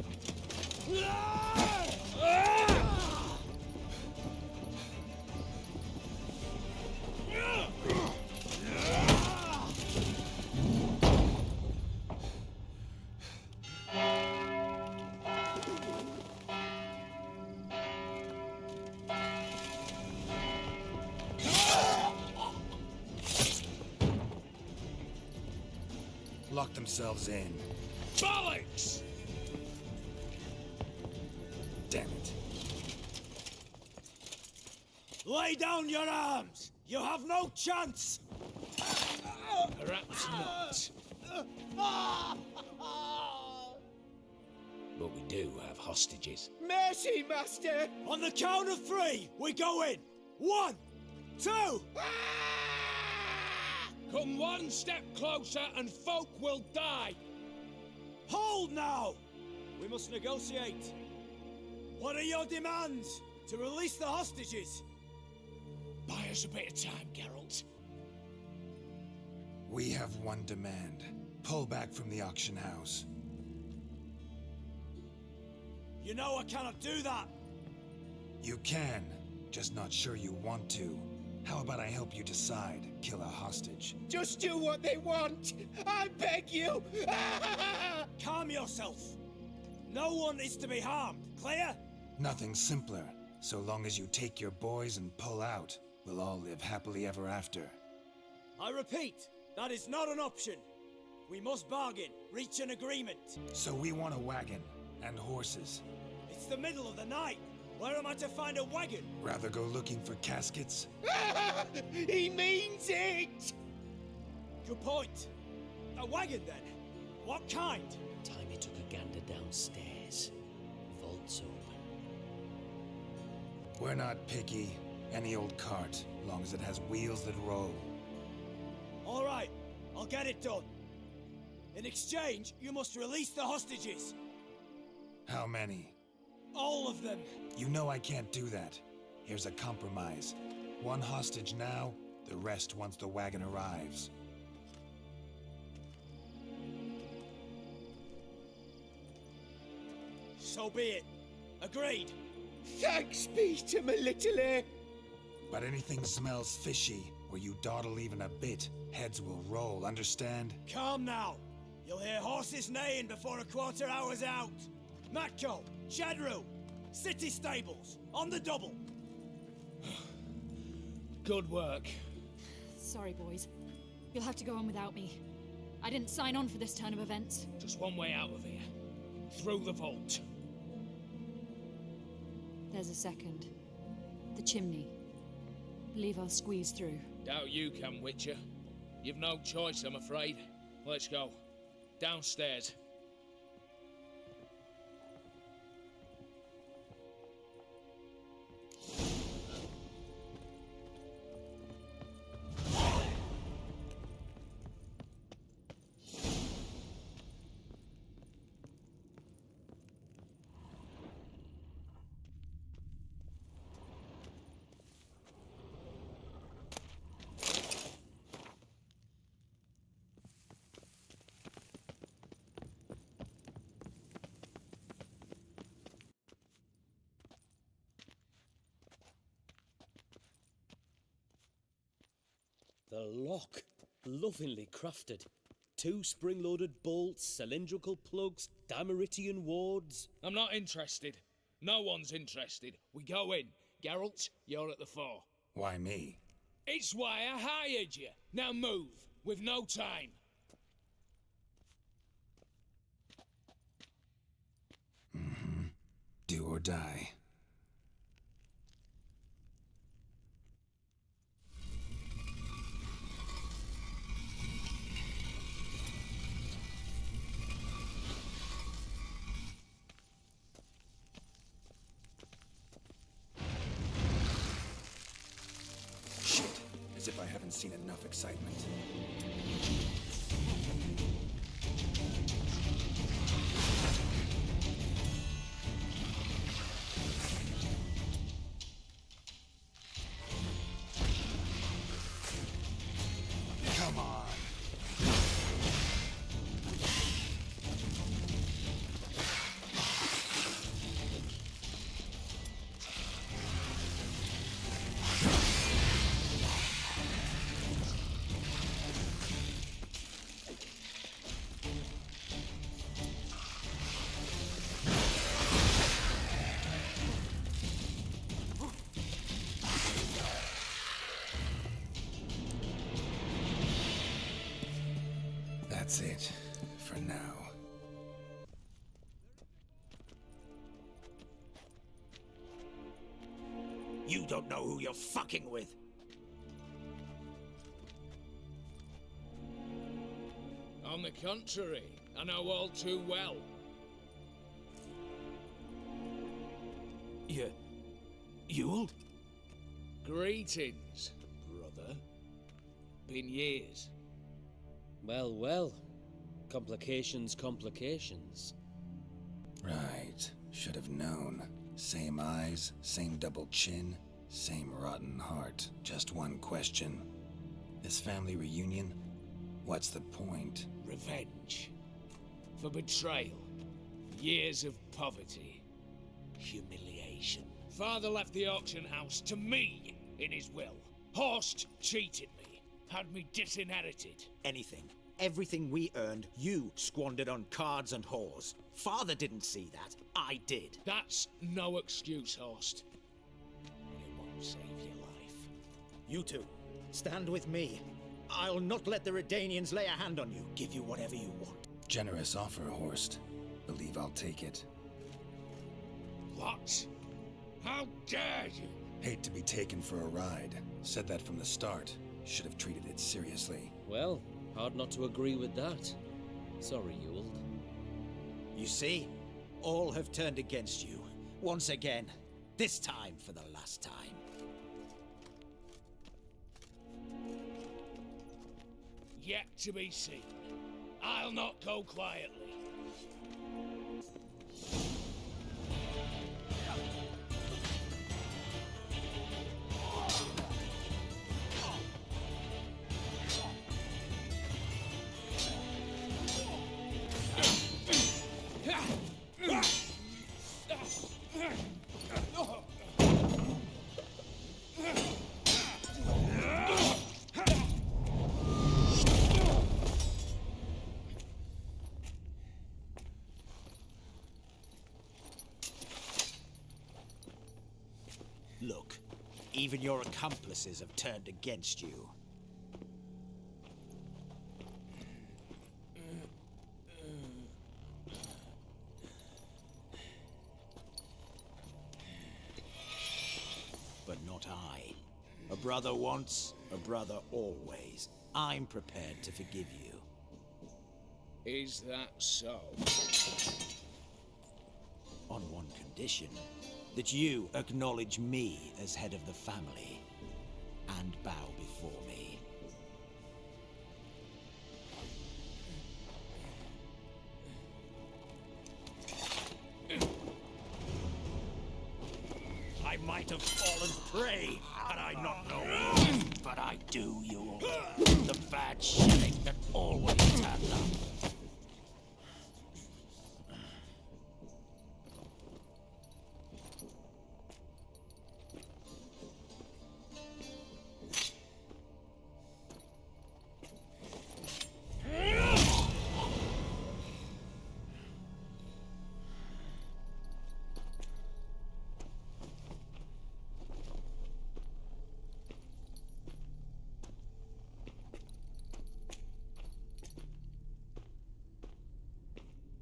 Lock themselves in. Bollocks! Damn it. Lay down your arms! You have no chance! Perhaps not. But we do have hostages. Mercy, Master! On the count of 3, we go in! 1, 2... Come one step closer and folk will die! Hold now! We must negotiate. What are your demands? To release the hostages? Buy us a bit of time, Geralt. We have one demand. Pull back from the auction house. You know I cannot do that! You can, just not sure you want to. How about I help you decide? Kill a hostage. Just do what they want! I beg you! Calm yourself! No one is to be harmed, clear? Nothing simpler. So long as you take your boys and pull out, we'll all live happily ever after. I repeat, that is not an option. We must bargain, reach an agreement. So we want a wagon and horses. It's the middle of the night. Where am I to find a wagon? Rather go looking for caskets? He means it! Good point. A wagon, then? What kind? Time he took a gander downstairs. Vault's open. We're not picky. Any old cart, long as it has wheels that roll. All right, I'll get it done. In exchange, you must release the hostages. How many? All of them. You know I can't do that. Here's a compromise. One hostage now, the rest once the wagon arrives. So be it. Agreed. Thanks be to my little air. But anything smells fishy, or you dawdle even a bit, heads will roll, understand? Calm now. You'll hear horses neighing before a quarter hour's out. Matco, Shadru, city stables, on the double. Good work. Sorry, boys. You'll have to go on without me. I didn't sign on for this turn of events. Just one way out of here. Through the vault. There's a second. The chimney. Believe I'll squeeze through. Doubt you can, Witcher. You've no choice, I'm afraid. Let's go. Downstairs. The lock. Lovingly crafted. 2 spring-loaded bolts, cylindrical plugs, Dimeritian wards. I'm not interested. No one's interested. We go in. Geralt, you're at the fore. Why me? It's why I hired you. Now move. We've no time. Do or die. Shit, as if I haven't seen enough excitement. Come on. That's it, for now. You don't know who you're fucking with. On the contrary, I know all too well. Yule? Greetings, brother. Been years. Well, well. Complications, complications. Right. Should have known. Same eyes, same double chin, same rotten heart. Just one question. This family reunion? What's the point? Revenge. For betrayal. Years of poverty. Humiliation. Father left the auction house to me in his will. Horst cheated me. Had me disinherited. Anything. Everything we earned, you squandered on cards and whores. Father didn't see that. I did. That's no excuse, Horst. And it won't save your life. You two, stand with me. I'll not let the Redanians lay a hand on you. Give you whatever you want. Generous offer, Horst. Believe I'll take it. What? How dare you? Hate to be taken for a ride. Said that from the start. Should have treated it seriously. Well, hard not to agree with that. Sorry, Ewald. You see? All have turned against you. Once again. This time for the last time. Yet to be seen. I'll not go quietly. Look, even your accomplices have turned against you. But not I. A brother once, a brother always. I'm prepared to forgive you. Is that so? On one condition. That you acknowledge me as head of the family and bow before me. I might have fallen prey had I not known, but I do, you. The bad shilling that always turned up.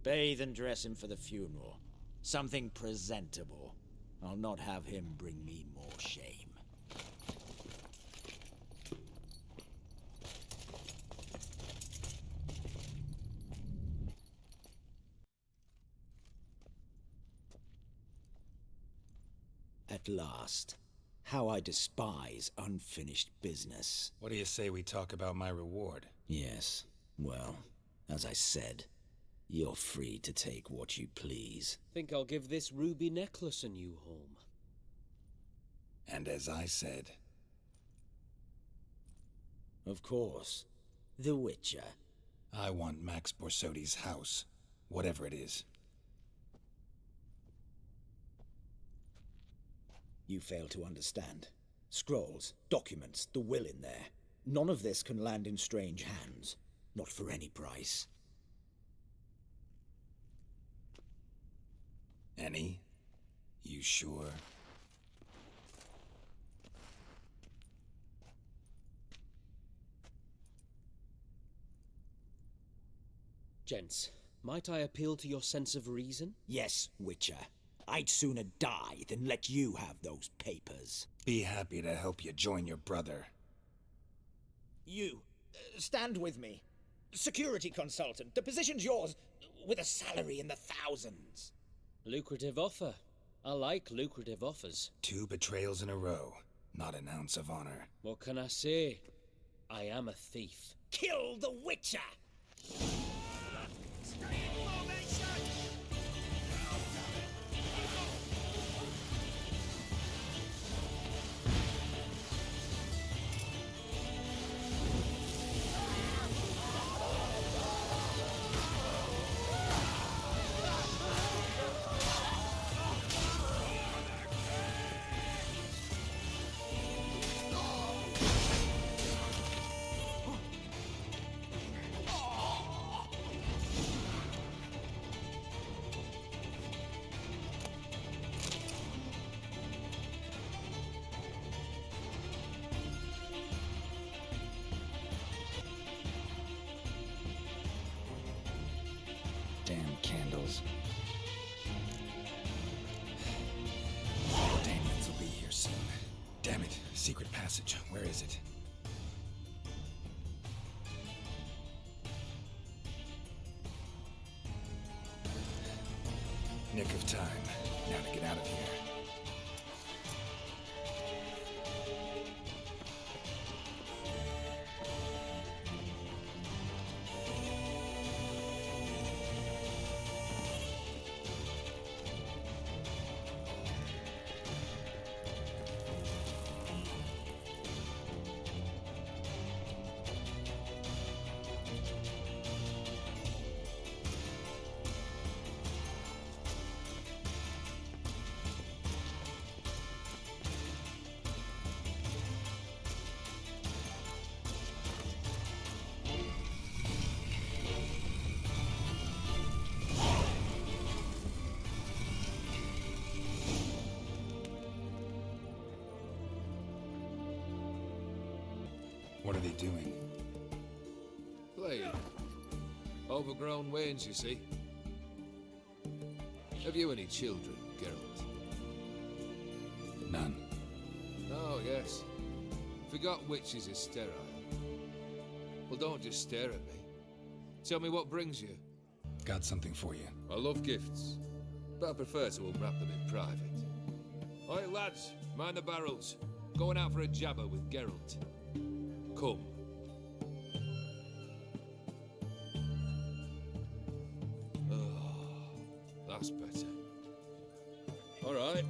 Bathe and dress him for the funeral. Something presentable. I'll not have him bring me more shame. At last. How I despise unfinished business. What do you say we talk about my reward? Yes. Well, as I said, you're free to take what you please. Think I'll give this ruby necklace a new home. And as I said... Of course. The Witcher. I want Max Borsodi's house. Whatever it is. You fail to understand. Scrolls, documents, the will in there. None of this can land in strange hands. Not for any price. Any? You sure? Gents, might I appeal to your sense of reason? Yes, Witcher. I'd sooner die than let you have those papers. Be happy to help you join your brother. You, stand with me. Security consultant. The position's yours, with a salary in the thousands. Lucrative offer. I like lucrative offers. 2 betrayals in a row. Not an ounce of honor. What can I say? I am a thief. Kill the Witcher! Damn candles. Damians will be here soon. Damn it. Secret passage. Where is it? Nick of time. Now to get out of here. What are they doing? Playing. Overgrown wains, you see. Have you any children, Geralt? None. Oh, yes. Forgot witches is sterile. Well, don't just stare at me. Tell me what brings you. Got something for you. I love gifts, but I prefer to unwrap them in private. Oi, lads, mind the barrels. Going out for a jabber with Geralt. Come. Oh, that's better. All right.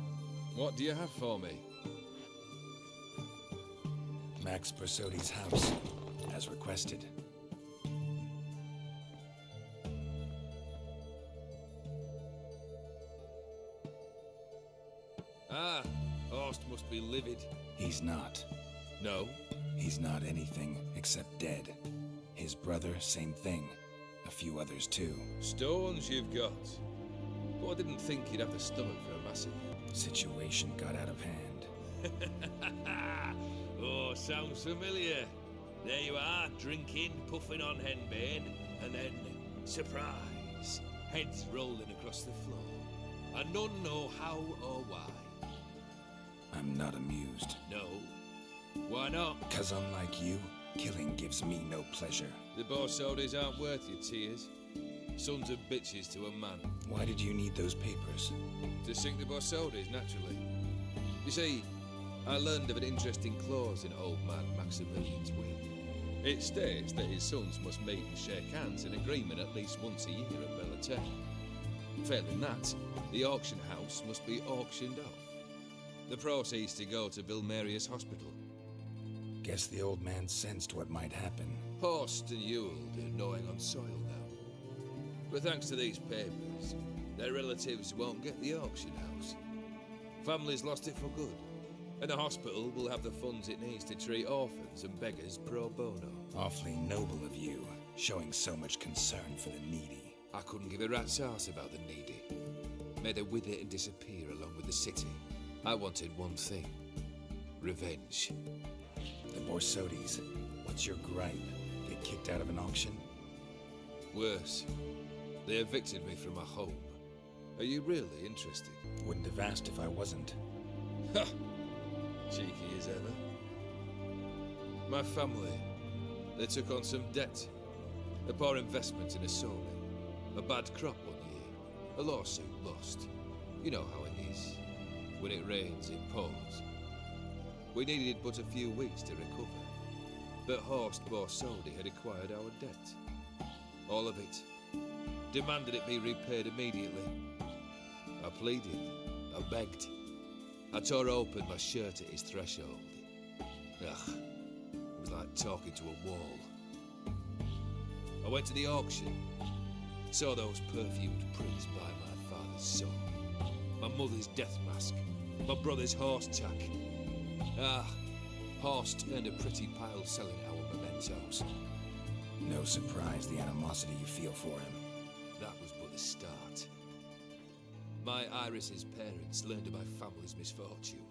What do you have for me? Max Borsodi's house, as requested. Ah, Horst must be livid. He's not. No? He's not anything except dead. His brother, same thing. A few others too. Stones you've got. But I didn't think you'd have the stomach for a massive... Situation got out of hand. Oh, sounds familiar. There you are, drinking, puffing on henbane, and then... surprise! heads rolling across the floor, and none know how or why. I'm not amused. No. Why not? Because unlike you, killing gives me no pleasure. The Borsodis aren't worth your tears. Sons of bitches to a man. Why did you need those papers? To sink the Borsodis, naturally. You see, I learned of an interesting clause in old man Maximilian's will. It states that his sons must meet and shake hands in agreement at least once a year at Bellater. Failing that, the auction house must be auctioned off. The proceeds to go to Vilmerius Hospital. Guess the old man sensed what might happen. Horst and Ewald are gnawing on soil now. But thanks to these papers, their relatives won't get the auction house. Families lost it for good. And the hospital will have the funds it needs to treat orphans and beggars pro bono. Awfully noble of you, showing so much concern for the needy. I couldn't give a rat's ass about the needy. May they wither and disappear along with the city. I wanted one thing. Revenge. The Borsodis, what's your gripe? Get kicked out of an auction? Worse. They evicted me from my home. Are you really interested? Wouldn't have asked if I wasn't. Ha! Cheeky as ever. My family, they took on some debt. A poor investment in a sowing. A bad crop one year. A lawsuit lost. You know how it is. When it rains, it pours. We needed but a few weeks to recover. But Horst Borsodi had acquired our debt. All of it. Demanded it be repaid immediately. I pleaded. I begged. I tore open my shirt at his threshold. Ugh, it was like talking to a wall. I went to the auction, saw those perfumed prints by my father's son, my mother's death mask, my brother's horse tack. Ah, Horst earned a pretty pile selling our mementos. No surprise the animosity you feel for him. That was but the start. My Iris's parents learned of my family's misfortune,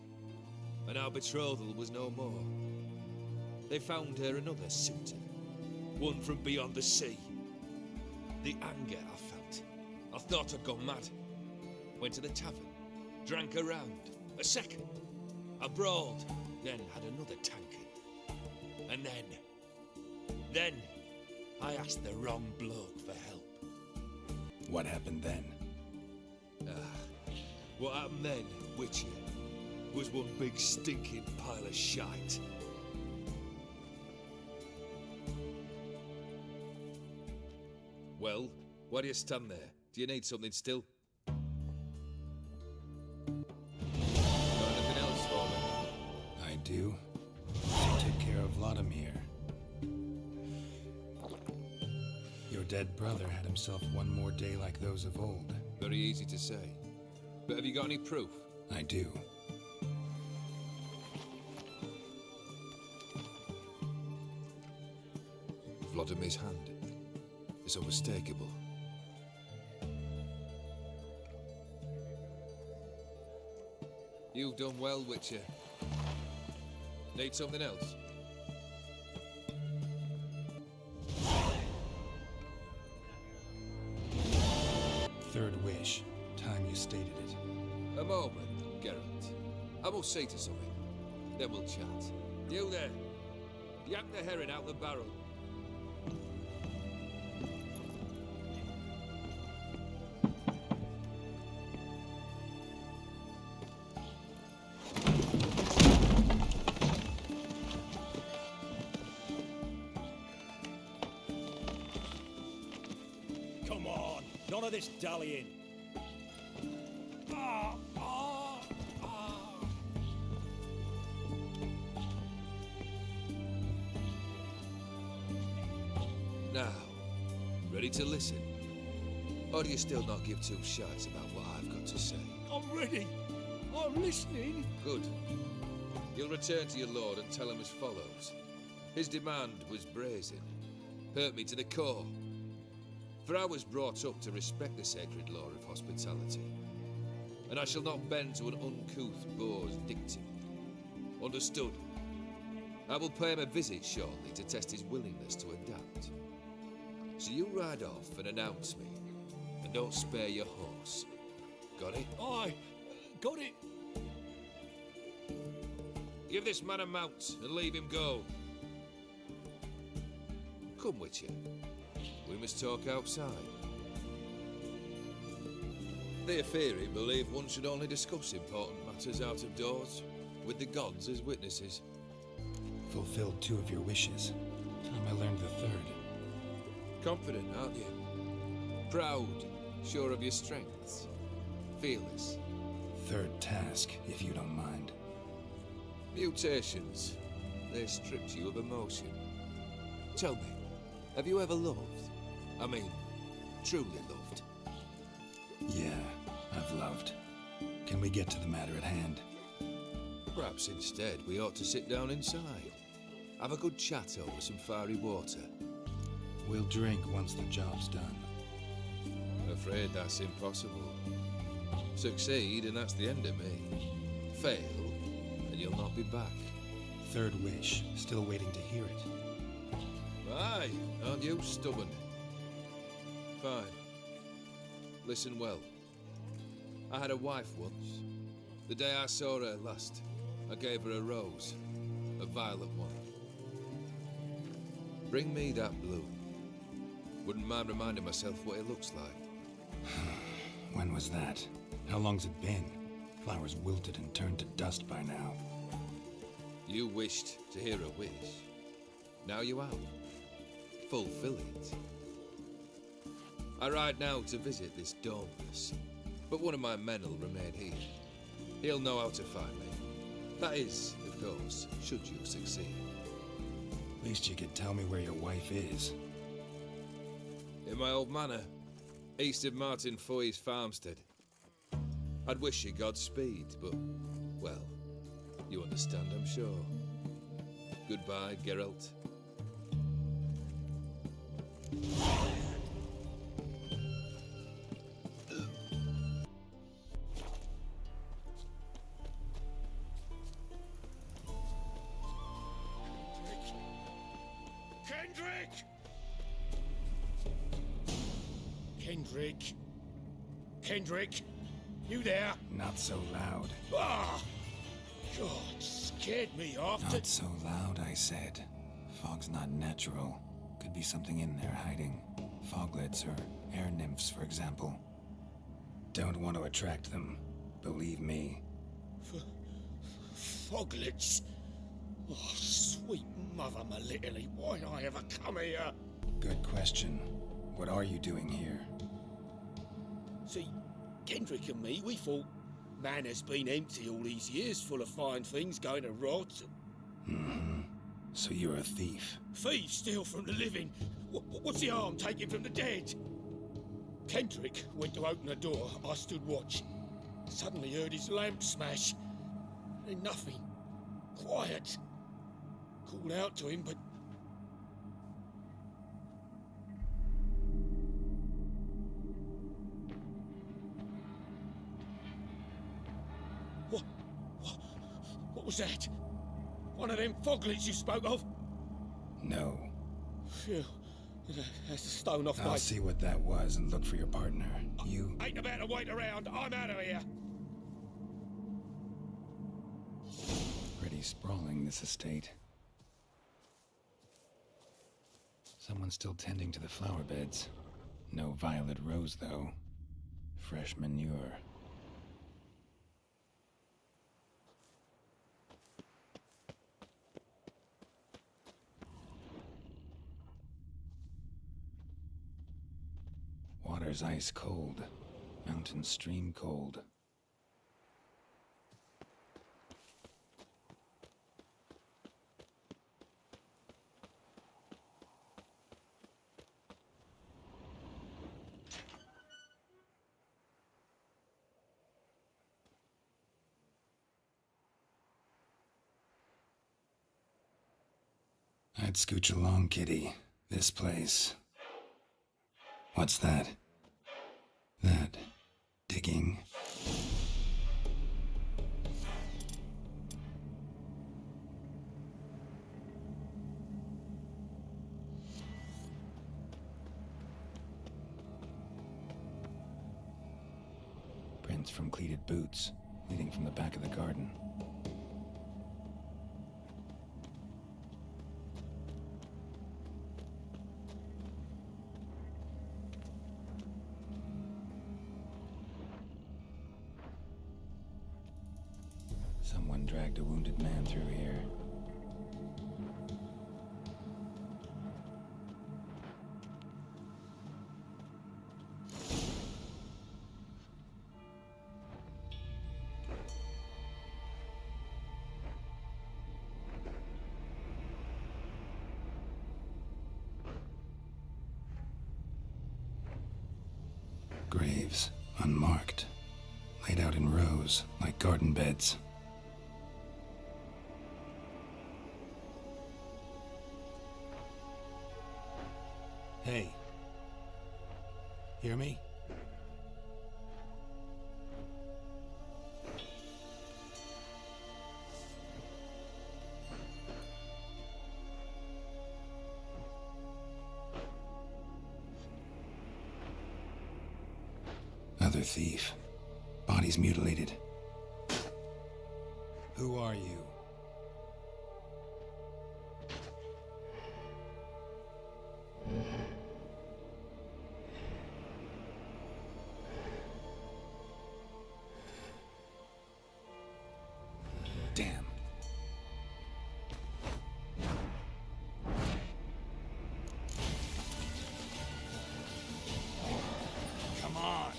and our betrothal was no more. They found her another suitor, one from beyond the sea. The anger I felt, I thought I'd gone mad. Went to the tavern, drank a round, a second. I brawled, then had another tankard. And then I asked the wrong bloke for help. What happened then? What happened then, Witcher, was one big stinking pile of shite. Well, why do you stand there? Do you need something still? Got anything else for me? I do. She took care of Vladimir. Your dead brother had himself one more day like those of old. Very easy to say. But have you got any proof? I do. Vladimir's hand. It's unmistakable. You've done well, Witcher. Need something else? Third wish. Time you stated it. A moment, Geralt. I will see to something. Then we'll chat. You there. Yank the herring out the barrel. Come on, none of this dallying. Now, ready to listen? Or do you still not give two shites about what I've got to say? I'm ready. I'm listening. Good. You'll return to your lord and tell him as follows. His demand was brazen. Hurt me to the core. For I was brought up to respect the sacred law of hospitality. And I shall not bend to an uncouth boor's dictum. Understood? I will pay him a visit shortly to test his willingness to adapt. So you ride off and announce me, and don't spare your horse. Got it? Aye, got it. Give this man a mount and leave him go. Come with you. We must talk outside. The Aetheri believe one should only discuss important matters out of doors, with the gods as witnesses. Fulfilled 2 of your wishes. Time I learned the 3rd. Confident, aren't you? Proud, sure of your strengths. Fearless. 3rd task, if you don't mind. Mutations. They stripped you of emotion. Tell me, have you ever loved? I mean, truly loved? Yeah, I've loved. Can we get to the matter at hand? Perhaps instead we ought to sit down inside. Have a good chat over some fiery water. We'll drink once the job's done. Afraid that's impossible. Succeed and that's the end of me. Fail and you'll not be back. 3rd wish. Still waiting to hear it. Aye, aren't you stubborn? Fine. Listen well. I had a wife once. The day I saw her last, I gave her a rose. A violet one. Bring me that bloom. Wouldn't mind reminding myself what it looks like. When was that? How long's it been? Flowers wilted and turned to dust by now. You wished to hear a wish. Now you have. Fulfill it. I ride now to visit this Dauntless, but one of my men will remain here. He'll know how to find me. That is, of course, should you succeed. At least you could tell me where your wife is. In my old manor, east of Martin Foy's farmstead. I'd wish you Godspeed, but, well, you understand, I'm sure. Goodbye, Geralt. Kendrick! Kendrick! Kendrick! You there? Not so loud. Ah! God, scared me off. Not so loud, I said. Fog's not natural. Could be something in there hiding. Foglets or air nymphs, for example. Don't want to attract them. Believe me. Foglets? Oh, sweet mother Melitele, why did I ever come here? Good question. What are you doing here? See, Kendrick and me, we thought Manor's been empty all these years, full of fine things going to rot. Mm-hmm. So you're a thief. Thieves steal from the living. What's the harm taking from the dead? Kendrick went to open the door. I stood watch. Suddenly heard his lamp smash. Then nothing. Quiet. Called out to him, but... What was that? One of them foglets you spoke of? No. Phew. That's a stone off my... I'll see what that was and look for your partner. You... Ain't about to wait around. I'm out of here. Pretty sprawling, this estate. Someone's still tending to the flower beds. No violet rose, though. Fresh manure. Water's ice cold. Mountain stream cold. I'd scooch along, kitty. This place. What's that? That. Digging. footprints from cleated boots, leading from the back of the garden. Someone dragged a wounded man through here. Graves, unmarked, laid out in rows like garden beds. Hey. Hear me? Another thief. Bodies mutilated. Who are you? Damn. Come on.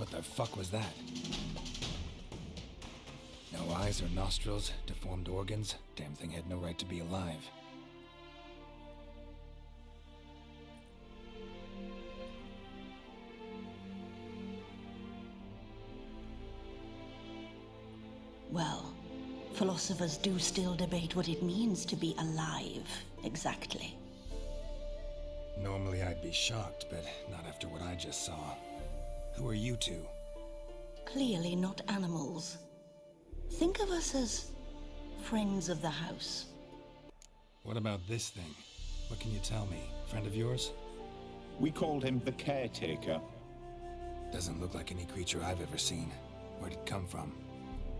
What the fuck was that? No eyes or nostrils, deformed organs. Damn thing had no right to be alive. Well, philosophers do still debate what it means to be alive, exactly. Normally I'd be shocked, but not after what I just saw. Who are you two? Clearly not animals. Think of us as friends of the house. What about this thing? What can you tell me? Friend of yours? We called him the Caretaker. Doesn't look like any creature I've ever seen. Where'd it come from?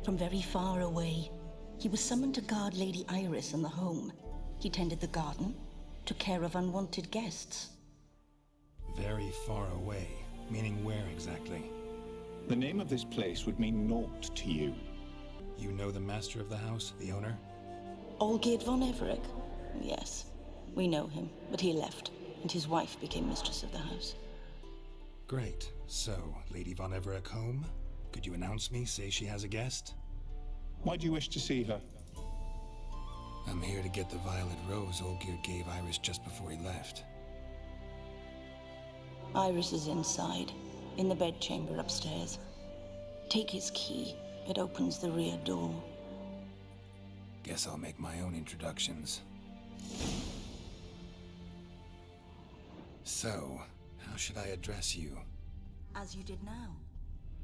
From very far away. He was summoned to guard Lady Iris in the home. He tended the garden, took care of unwanted guests. Very far away. Meaning where exactly? The name of this place would mean naught to you. You know the master of the house, the owner? Olgierd von Everec? Yes, we know him, but he left, and his wife became mistress of the house. Great. So, Lady von Everec home? Could you announce me, say she has a guest? Why do you wish to see her? I'm here to get the violet rose Olgierd gave Iris just before he left. Iris is inside, in the bedchamber upstairs. Take his key. It opens the rear door. Guess I'll make my own introductions. So, how should I address you? As you did now.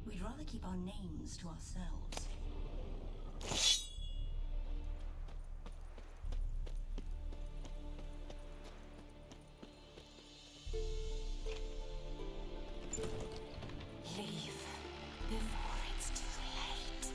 We'd rather keep our names to ourselves. Leave before it's too late.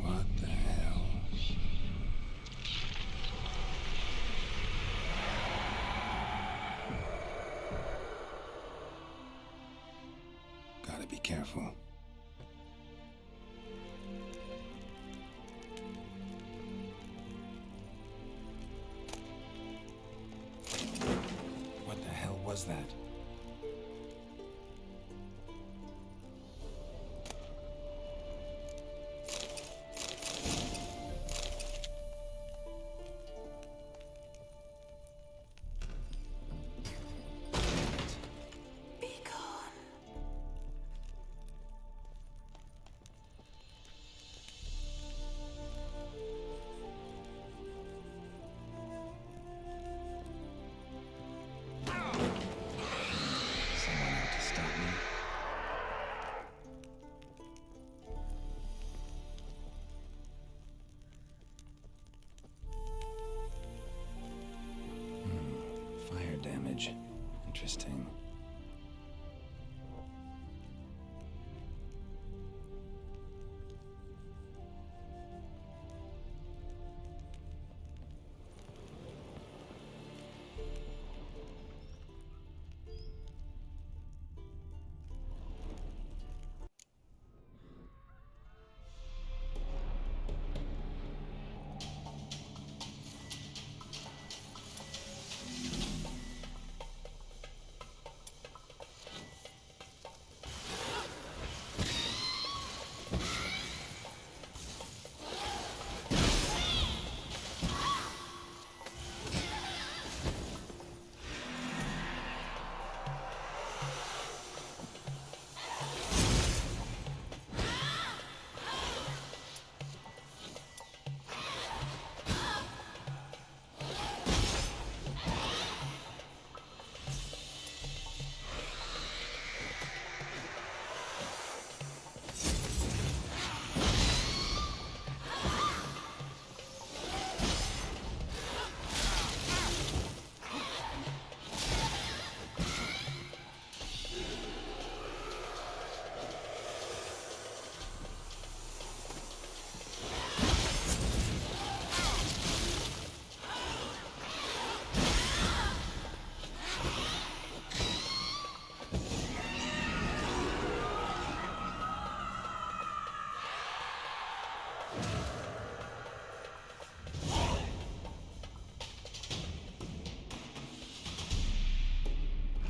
What the hell? Gotta be careful. What the hell was that? Someone had to stop me. Fire damage. Interesting.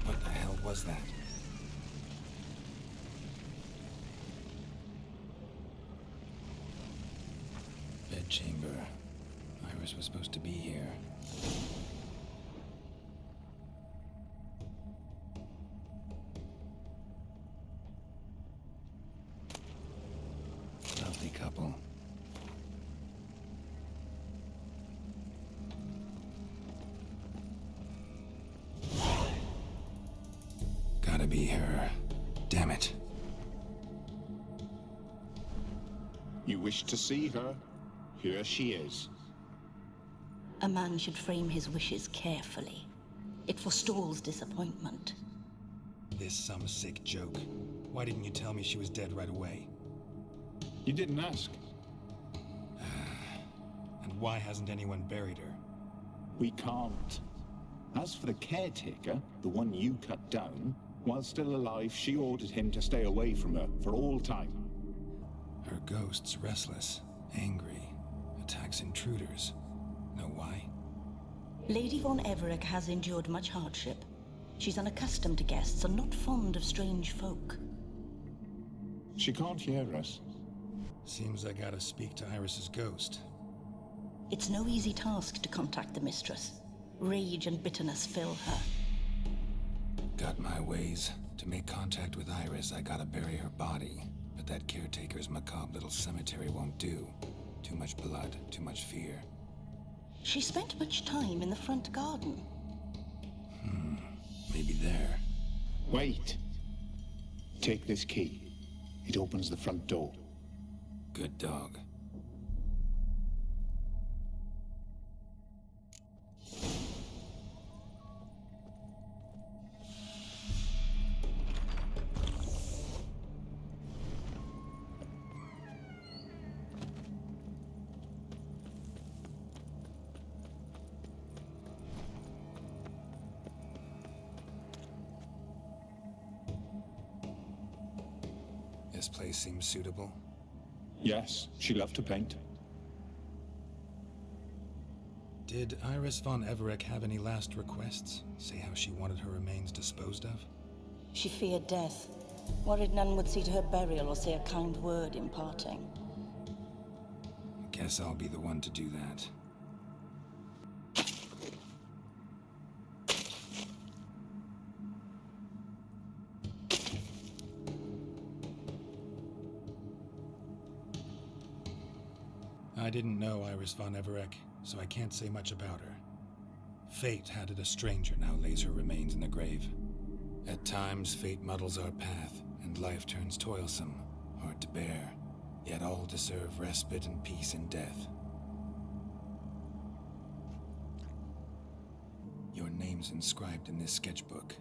What the hell was that? Bedchamber. Iris was supposed to be here. Lovely couple. Gotta be her. Damn it. You wish to see her? Here she is. A man should frame his wishes carefully. It forestalls disappointment. This some sick joke. Why didn't you tell me she was dead right away? You didn't ask. And why hasn't anyone buried her? We can't. As for the caretaker, the one you cut down, while still alive, she ordered him to stay away from her for all time. Her ghost's restless, angry, attacks intruders. Know why? Lady von Everec has endured much hardship. She's unaccustomed to guests and not fond of strange folk. She can't hear us. Seems I gotta speak to Iris's ghost. It's no easy task to contact the mistress. Rage and bitterness fill her. Got my ways. To make contact with Iris, I gotta bury her body. But that caretaker's macabre little cemetery won't do. Too much blood, too much fear. She spent much time in the front garden. Maybe there. Wait. Take this key. It opens the front door. Good dog. This place seems suitable. Yes, she loved to paint. Did Iris von Everec have any last requests? Say how she wanted her remains disposed of? She feared death. Worried none would see to her burial or say a kind word in parting. Guess I'll be the one to do that. I didn't know Iris von Everec, so I can't say much about her. Fate had it a stranger now lays her remains in the grave. At times, fate muddles our path, and life turns toilsome, hard to bear. Yet all deserve respite and peace in death. Your name's inscribed in this sketchbook.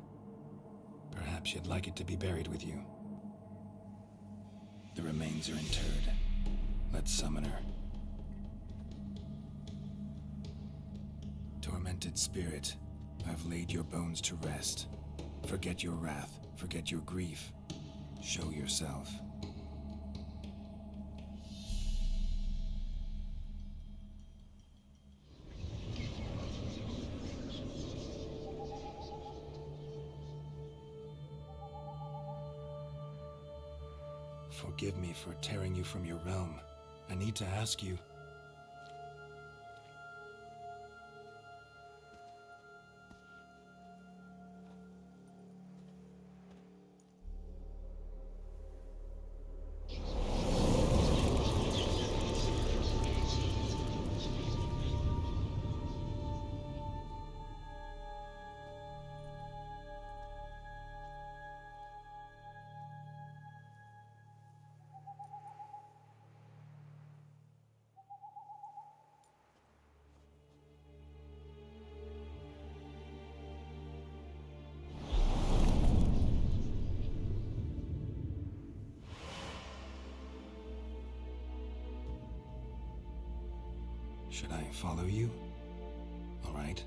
Perhaps you'd like it to be buried with you. The remains are interred. Let's summon her. Tormented spirit, I've laid your bones to rest. Forget your wrath, forget your grief. Show yourself. Forgive me for tearing you from your realm. I need to ask you. Should I follow you? All right.